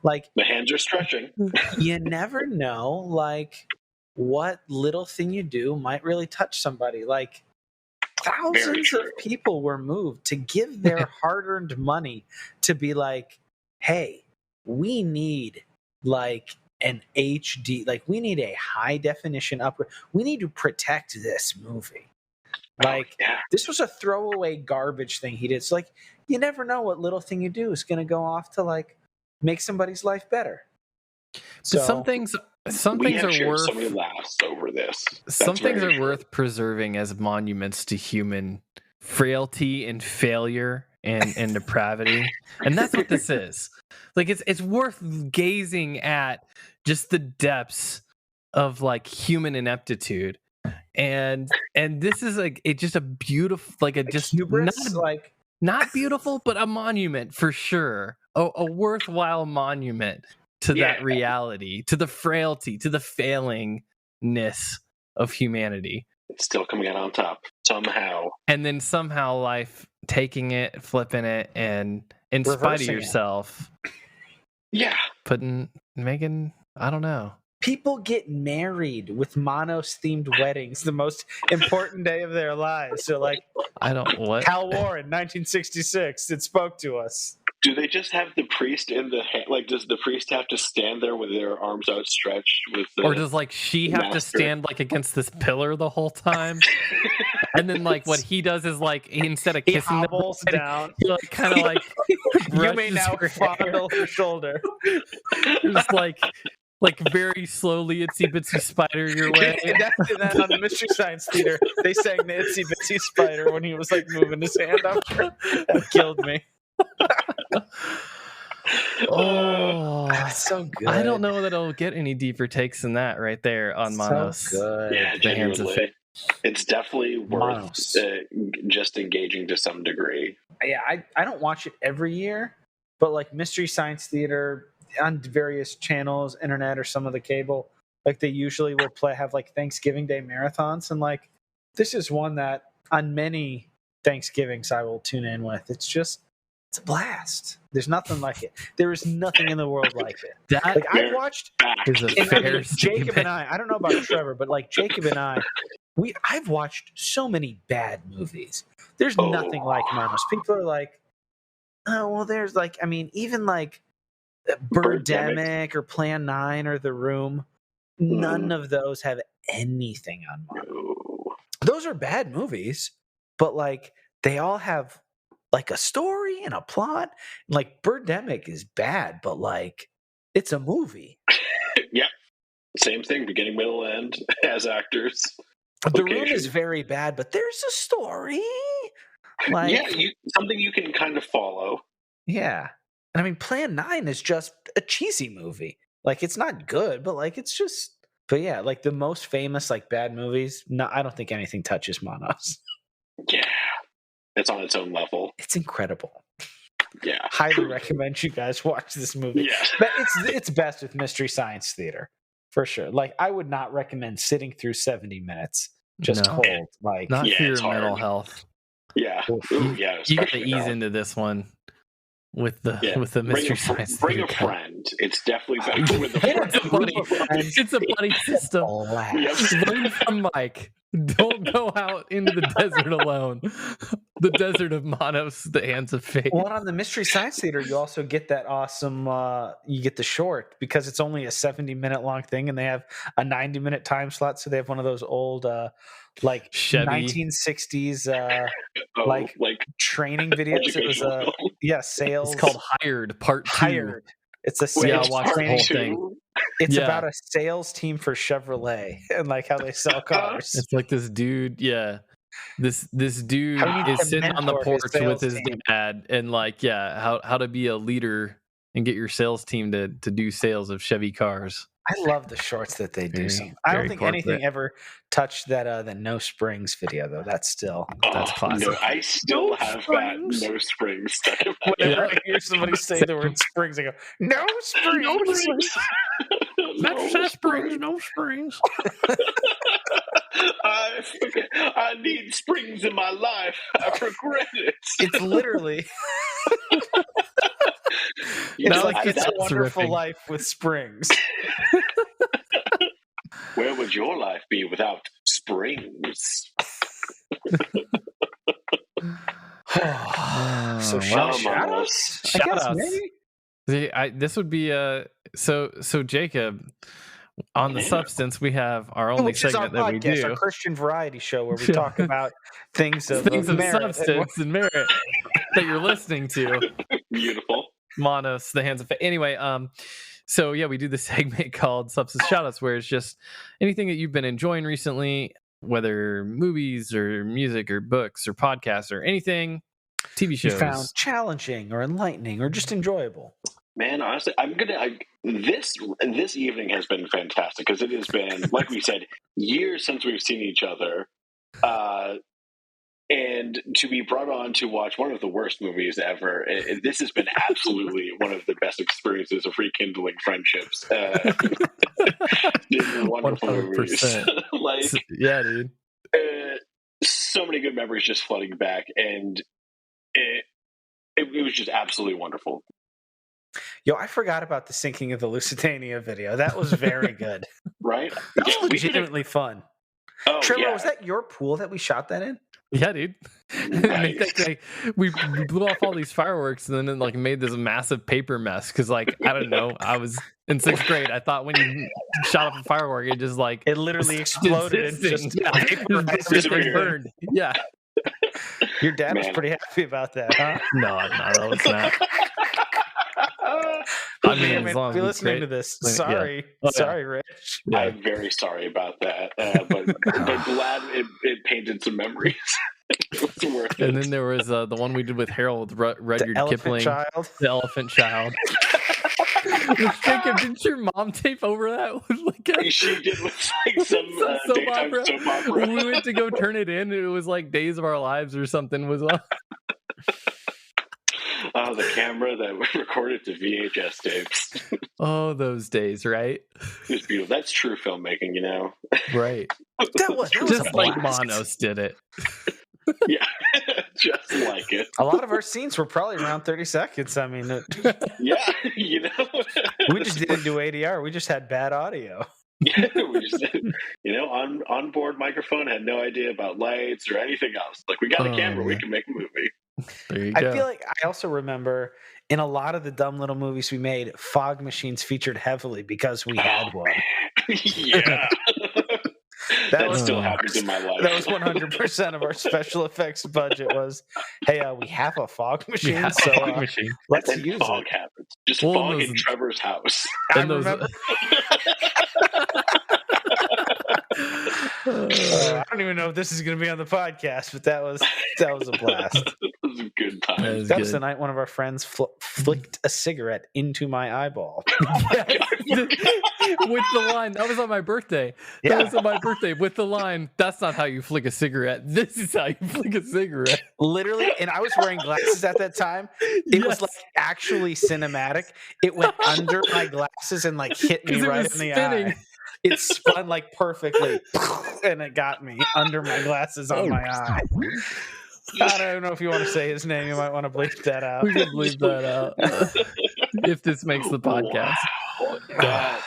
Like, the hands are stretching. You never know, like, what little thing you do might really touch somebody. Like, thousands of people were moved to give their hard-earned money to be like, hey, we need like an HD, like we need a high definition upgrade. We need to protect this movie. Like, this was a throwaway garbage thing he did. So, like, you never know what little thing you do is going to go off to like make somebody's life better. So some things are worth so many laughs over this. Some things are worth preserving as monuments to human frailty and failure and depravity, and that's what this is. Like, it's worth gazing at just the depths of like human ineptitude, and this is like just a beautiful, like a just hubris, not beautiful, but a monument for sure, a worthwhile monument to that reality, to the frailty, to the failingness of humanity. It's still coming out on top somehow. And then somehow life taking it, flipping it, and in spite of Reversing it. yourself, Yeah. making, I don't know. People get married with Manos themed weddings, the most important day of their lives. So, like, I don't what. Hal Warren, 1966, it spoke to us. Do they just have the priest in the hand? Like, does the priest have to stand there with their arms outstretched? With the Or does like she have to master? stand like against this pillar the whole time? And then like what he does is like instead of He kissing the hobbles bride, down. he like kind of like You may brushes now her hair. fondle her shoulder. Just like very slowly itsy bitsy spider your way. That on the Mystery Science Theater, they sang the Itsy Bitsy Spider when he was like moving his hand up. That killed me. Oh, That's so good. I don't know that it'll get any deeper takes than that right there on Manos. So good. Yeah, The hands of genuinely. It's definitely worth Manos. just engaging to some degree. Yeah, I don't watch it every year, but like Mystery Science Theater on various channels, internet or some of the cable, like they usually will have like Thanksgiving Day marathons, and like this is one that on many Thanksgivings I will tune in with. It's a blast. There's nothing like it. There is nothing in the world like it. That Like I've watched is a and I fair mean, Jacob statement. and I don't know about Trevor, but like Jacob and I've watched so many bad movies. There's nothing like Manos. People are like, oh, well, there's like, I mean, even like Birdemic or Plan 9 or The Room, none of those have anything on Manos. Those are bad movies, but like they all have like a story and a plot. Like Birdemic is bad, but like it's a movie. Yep. Same thing, beginning, middle, end, as actors. The Room is very bad, but there's a story. Like, yeah, something you can kind of follow. Yeah. And I mean, Plan 9 is just a cheesy movie. Like, it's not good, but like, it's just. But yeah, like the most famous, like bad movies, no, I don't think anything touches Manos. Yeah. It's on its own level. It's incredible. Yeah. Highly recommend you guys watch this movie. Yeah. But it's best with Mystery Science Theater, for sure. Like, I would not recommend sitting through 70 minutes just No. cold. Like, Not Yeah, for your it's hard. mental health. Yeah. Ooh, yeah. You got to especially ease now. into this one with the Yeah. Mystery Science Bring a Theater. friend. It's definitely better with a It's a friend. buddy. It's a buddy system. blast. Learn from Mike. Don't go out into the desert alone. The desert of Manos, the hands of fate. Well, on the Mystery Science Theater, you also get that awesome, you get the short because it's only a 70-minute long thing and they have a 90-minute time slot. So they have one of those old, like Chevy. 1960s, like training videos. It was educational. Sales. It's called Hired Part 2. Hired. It's a Yeah, sales I watched the training. whole thing. It's Yeah. about a sales team for Chevrolet and like how they sell cars. It's like this dude, This dude How you need is to sitting on the mentor his porch with sales his team. dad and like, how to be a leader and get your sales team to do sales of Chevy cars. I love the shorts that they do. Very- I don't very think corporate. anything ever touched that the No Springs video though. That's still That's classic. No, I still No have springs. that no springs stuck in my whenever head. I hear somebody say the word springs, I go, no springs. No springs. no springs. I need springs in my life. I regret it. It's literally Now like it It's a gets Wonderful riffing. Life with springs. Where would your life be without springs? So wow. shout-outs? I guess Shout-outs. maybe. This would be so Jacob, on the Yeah. substance, we have our only Which is our segment that we podcast, do. our Christian variety show where we talk about things of merit and substance and merit that you're listening to. Beautiful. Manos, the hands of fate. Anyway, so yeah, we do this segment called Substance Shoutouts, where it's just anything that you've been enjoying recently, whether movies or music or books or podcasts or anything, TV you shows. found challenging or enlightening or just enjoyable. Man, honestly, this evening has been fantastic because it has been, like we said, years since we've seen each other. And to be brought on to watch one of the worst movies ever, this has been absolutely one of the best experiences of rekindling friendships. These are wonderful movies. 100%. Yeah, dude. So many good memories just flooding back, and it it was just absolutely wonderful. Yo, I forgot about the sinking of the Lusitania video. That was very good. Right? That was Yeah, we did it- legitimately fun. Oh, Trevor, yeah. was that your pool that we shot that in? Yeah, dude. Right. We blew off all these fireworks and then like made this massive paper mess because like I don't know, I was in 6th grade. I thought when you shot up a firework, it just like It literally exploded and just paper mess just everywhere. burned. Yeah. Your dad was Man. pretty happy about that, huh? No, that was not. I I mean, mean, as long as be we listening create- to this. yeah. Sorry. Oh, yeah. Sorry, Rich. Yeah. I'm very sorry about that, but glad it painted some memories. It was worth it. And then there was the one we did with Harold Rudyard The elephant Kipling, child. the Elephant Child. Jacob, didn't your mom tape over that with like a She did with like some soap daytime opera? soap opera. We went to go turn it in, and it was like Days of Our Lives or something was on. The camera that recorded to VHS tapes. Oh, those days, right? It was beautiful. That's true filmmaking, you know? Right. That was Just a like blast. Manos did it. Yeah, just like it. A lot of our scenes were probably around 30 seconds. I mean, Yeah, you know? we just didn't do ADR. We just had bad audio. Yeah, we just, you know, on board microphone, had no idea about lights or anything else. Like, we got a Oh, camera, we yeah. can make a movie. There you go. I feel like I also remember in a lot of the dumb little movies we made, fog machines featured heavily because we had one. Yeah. That was- still happens in my life. That was 100% of our special effects budget was, hey, we have a fog machine, Yeah, so fog machine. let's And use fog it. happens. Just Well, fog those- in Trevor's house. I And those- remember. I don't even know if this is going to be on the podcast, but that was a blast. It was a good time. That was That was good. the night one of our friends flicked a cigarette into my eyeball. With the line, that was on my birthday. Yeah. That was on my birthday with the line, that's not how you flick a cigarette. This is how you flick a cigarette. Literally, and I was wearing glasses at that time. It was Yes. like actually cinematic. It went under my glasses and like hit me 'Cause it right was in the spinning. eye. It spun like perfectly, and it got me under my glasses on my eye. I don't know if you want to say his name. You might want to bleep that out. We can leave that out if this makes the podcast. Wow. That-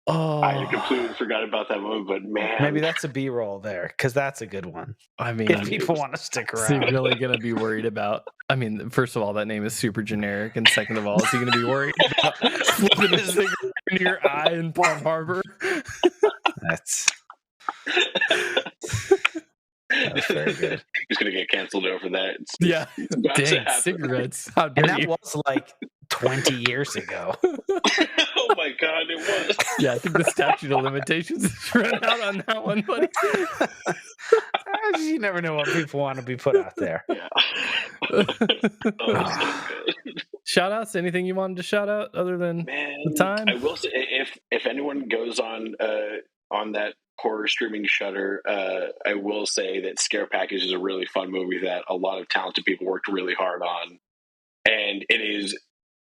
Oh, I had completely forgot about that one, but man. Maybe that's a B-roll there because that's a good one. I mean, If people want to stick is he around, really going to be worried about? I mean, first of all, that name is super generic, and second of all, is he going to be worried about flipping a cigarette into your eye in Palm Harbor? that's very good. He's going to get canceled over that. It's Yeah, about to dang, happen. cigarettes. How And dare that you? was like 20 years ago. Oh my God, it was. Yeah, I think the statute of limitations is run out on that one, buddy. You never know what people want to be put out there. Yeah. Oh, so good. Shout outs, anything you wanted to shout out other than Man, the time? I will say, if anyone goes on that horror streaming Shudder, I will say that Scare Package is a really fun movie that a lot of talented people worked really hard on, and it is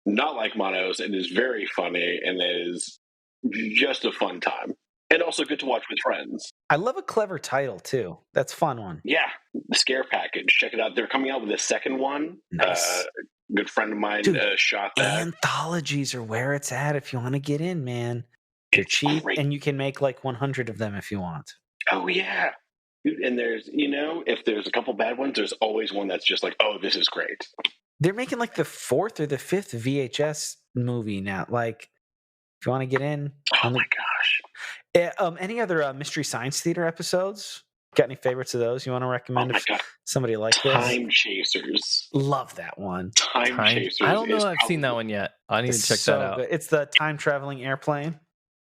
not like Manos. It is very funny and it is just a fun time, and also good to watch with friends. I love a clever title too. That's a fun one. Yeah, the Scare Package. Check it out. They're coming out with a second one. Nice. A good friend of mine Dude, shot that. Anthologies are where it's at if you want to get in, man. They're It's cheap great. and you can make like 100 of them if you want. Oh yeah. And there's, if there's a couple bad ones, there's always one that's just like, oh, this is great. They're making like the 4th or the 5th VHS movie now. Like, if you want to get in. Oh on the, my gosh. any other Mystery Science Theater episodes? Got any favorites of those you want to Oh recommend? my If God. somebody like this, Time Chasers. love that one. Time Chasers. I don't know is if I've seen that one yet. I need It's to check so that out. good. It's the time traveling airplane.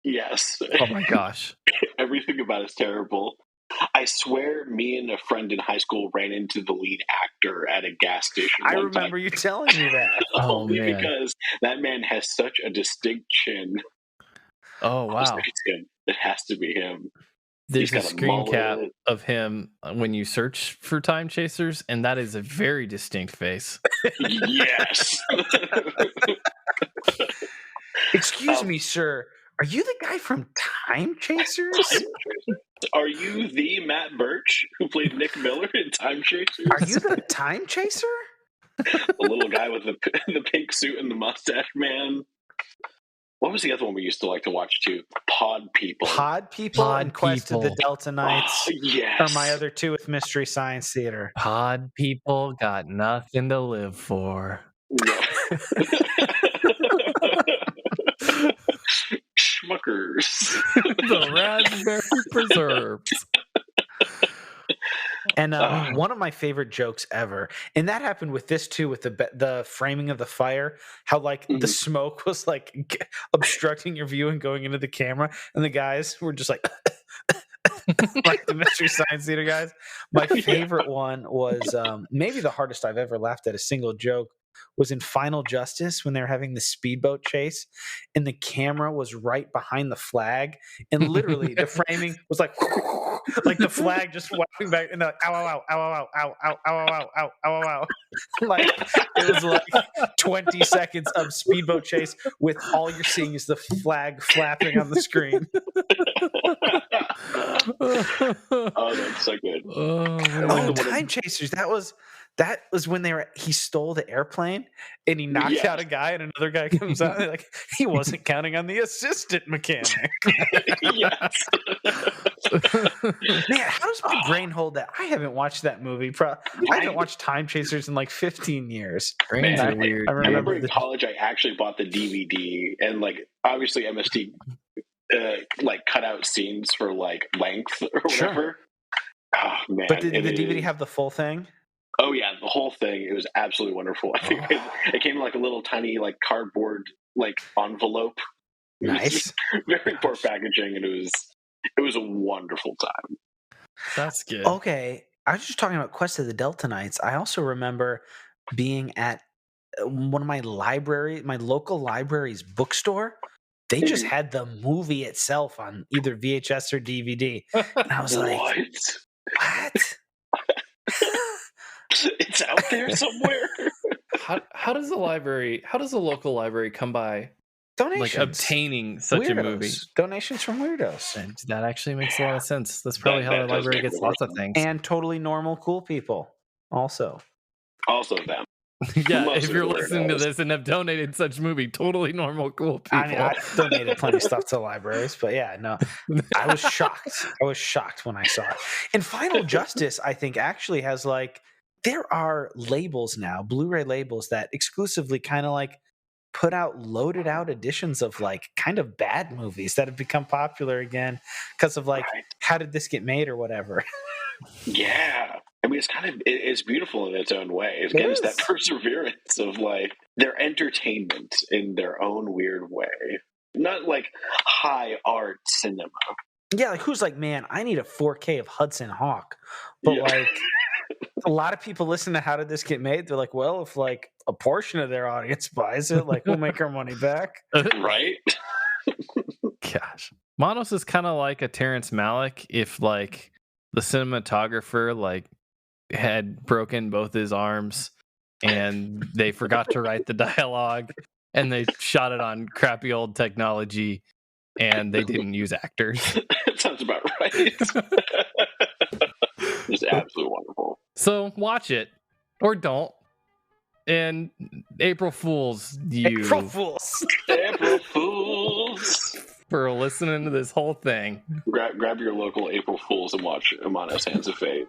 Yes. Oh my gosh. Everything about it's terrible. I swear me and a friend in high school ran into the lead actor at a gas station. I one remember time. you telling me that. Oh, Only man. because that man has such a distinct chin. Oh, I was wow. like, it's him. It has to be him. There's a got a screen cap mullet. of him when you search for Time Chasers, and that is a very distinct face. Yes. Excuse me, sir. Are you the guy from Time Chasers? Are you the Matt Birch who played Nick Miller in Time Chasers? Are you the Time Chaser? The little guy with the pink suit and the mustache, man. What was the other one we used to like to watch too? Pod People. Pod People and Quest of the People. Delta Knights Oh, yes. are my other two with Mystery Science Theater. Pod people got nothing to live for. No. Schmuckers. The raspberry preserves. And one of my favorite jokes ever, and that happened with this too, with the framing of the fire, how like the smoke was like obstructing your view and going into the camera, and the guys were just like, like the Mystery Science Theater guys. My favorite one was maybe the hardest I've ever laughed at a single joke was in Final Justice when they were having the speedboat chase, and the camera was right behind the flag, and literally the framing was like the flag just whacking back, and they're like, ow, ow, ow, ow, ow, ow, ow, ow, ow, ow, ow, ow, ow. Like it was like 20 seconds of speedboat chase with all you're seeing is the flag flapping on the screen. Oh, that's so good. Oh, Time Chasers. That was when he stole the airplane and he knocked out a guy, and another guy comes out and like he wasn't counting on the assistant mechanic. Yes. Man, how does my brain hold that? I haven't watched that movie. I haven't watched Time Chasers in like 15 years. Brains are weird. I remember in college I actually bought the DVD, and like obviously MST like cut out scenes for like length or whatever. Sure. Oh man. But did the DVD have the full thing? Oh yeah, the whole thing. It was absolutely wonderful. I think it came in like a little tiny like cardboard like envelope. Nice. Very poor packaging, and it was a wonderful time. That's good. Okay. I was just talking about Quest of the Delta Knights. I also remember being at one of my local library's bookstore. They just had the movie itself on either VHS or DVD. And I was like, what? It's out there somewhere. How does a local library come by Donations. like obtaining such a movie? Donations from weirdos. And that actually makes a lot of sense. That's probably how the library gets lots of things. And totally normal, cool people also. Also them. Yeah, if you're listening to this and have donated such movie, totally normal, cool people. I mean, I've donated plenty of stuff to libraries, but yeah, no. I was shocked. I was shocked when I saw it. And Final Justice, I think, actually has like, there are labels now, Blu-ray labels that exclusively kind of like put out loaded out editions of like kind of bad movies that have become popular again because of like, how did this get made or whatever. Yeah. I mean, it's beautiful in its own way. Again, it's that perseverance of like their entertainment in their own weird way. Not like high art cinema. Yeah, like who's like, man, I need a 4K of Hudson Hawk. But like a lot of people listen to How Did This Get Made? They're like, well, if like a portion of their audience buys it, like we'll make our money back. Right? Gosh. Manos is kind of like a Terrence Malick if like the cinematographer like had broken both his arms and they forgot to write the dialogue and they shot it on crappy old technology and they didn't use actors. That sounds about right. It's absolutely wonderful. So watch it or don't. And April Fools you. April Fools. April Fools. For listening to this whole thing. Grab your local April Fools and watch Manos Hands of Fate.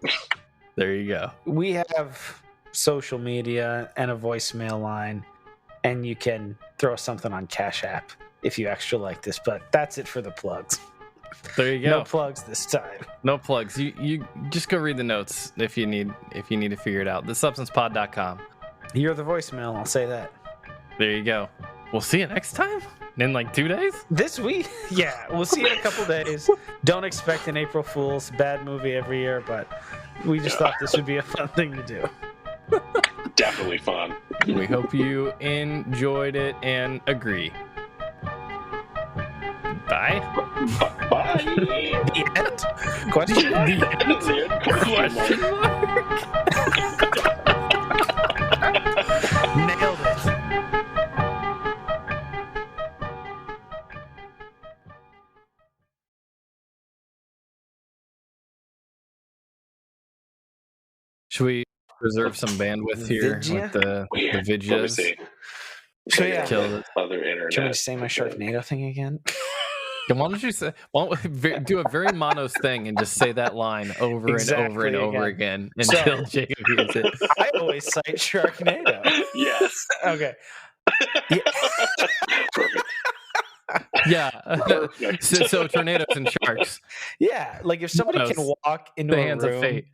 There you go. We have social media and a voicemail line, and you can throw something on Cash App if you extra like this, but that's it for the plugs. There you go. No plugs this time. No plugs. You just go read the notes if you need to figure it out. TheSubstancePod.com. You're the voicemail, I'll say that. There you go. We'll see you next time in like 2 days. This week? Yeah, we'll see you in a couple days. Don't expect an April Fool's. Bad movie every year, but we just thought this would be a fun thing to do. Definitely fun. We hope you enjoyed it and agree. Bye. Bye. The end? Question mark? The end? Question mark? Nailed it. Should we reserve some bandwidth here Vidya? with the Let me Vidyas. see. So yeah. Kill it. Other Do you want me internet. to say my Sharknado thing again? Why don't you say? Do a very Manos thing and just say that line over and over and Exactly over again So- until Jacob hears it. I always cite Sharknado. Yes. Okay. Yeah. Perfect. Yeah. Perfect. So tornadoes and sharks. Yeah, like if somebody can Manos, walk into the a hands of room fate.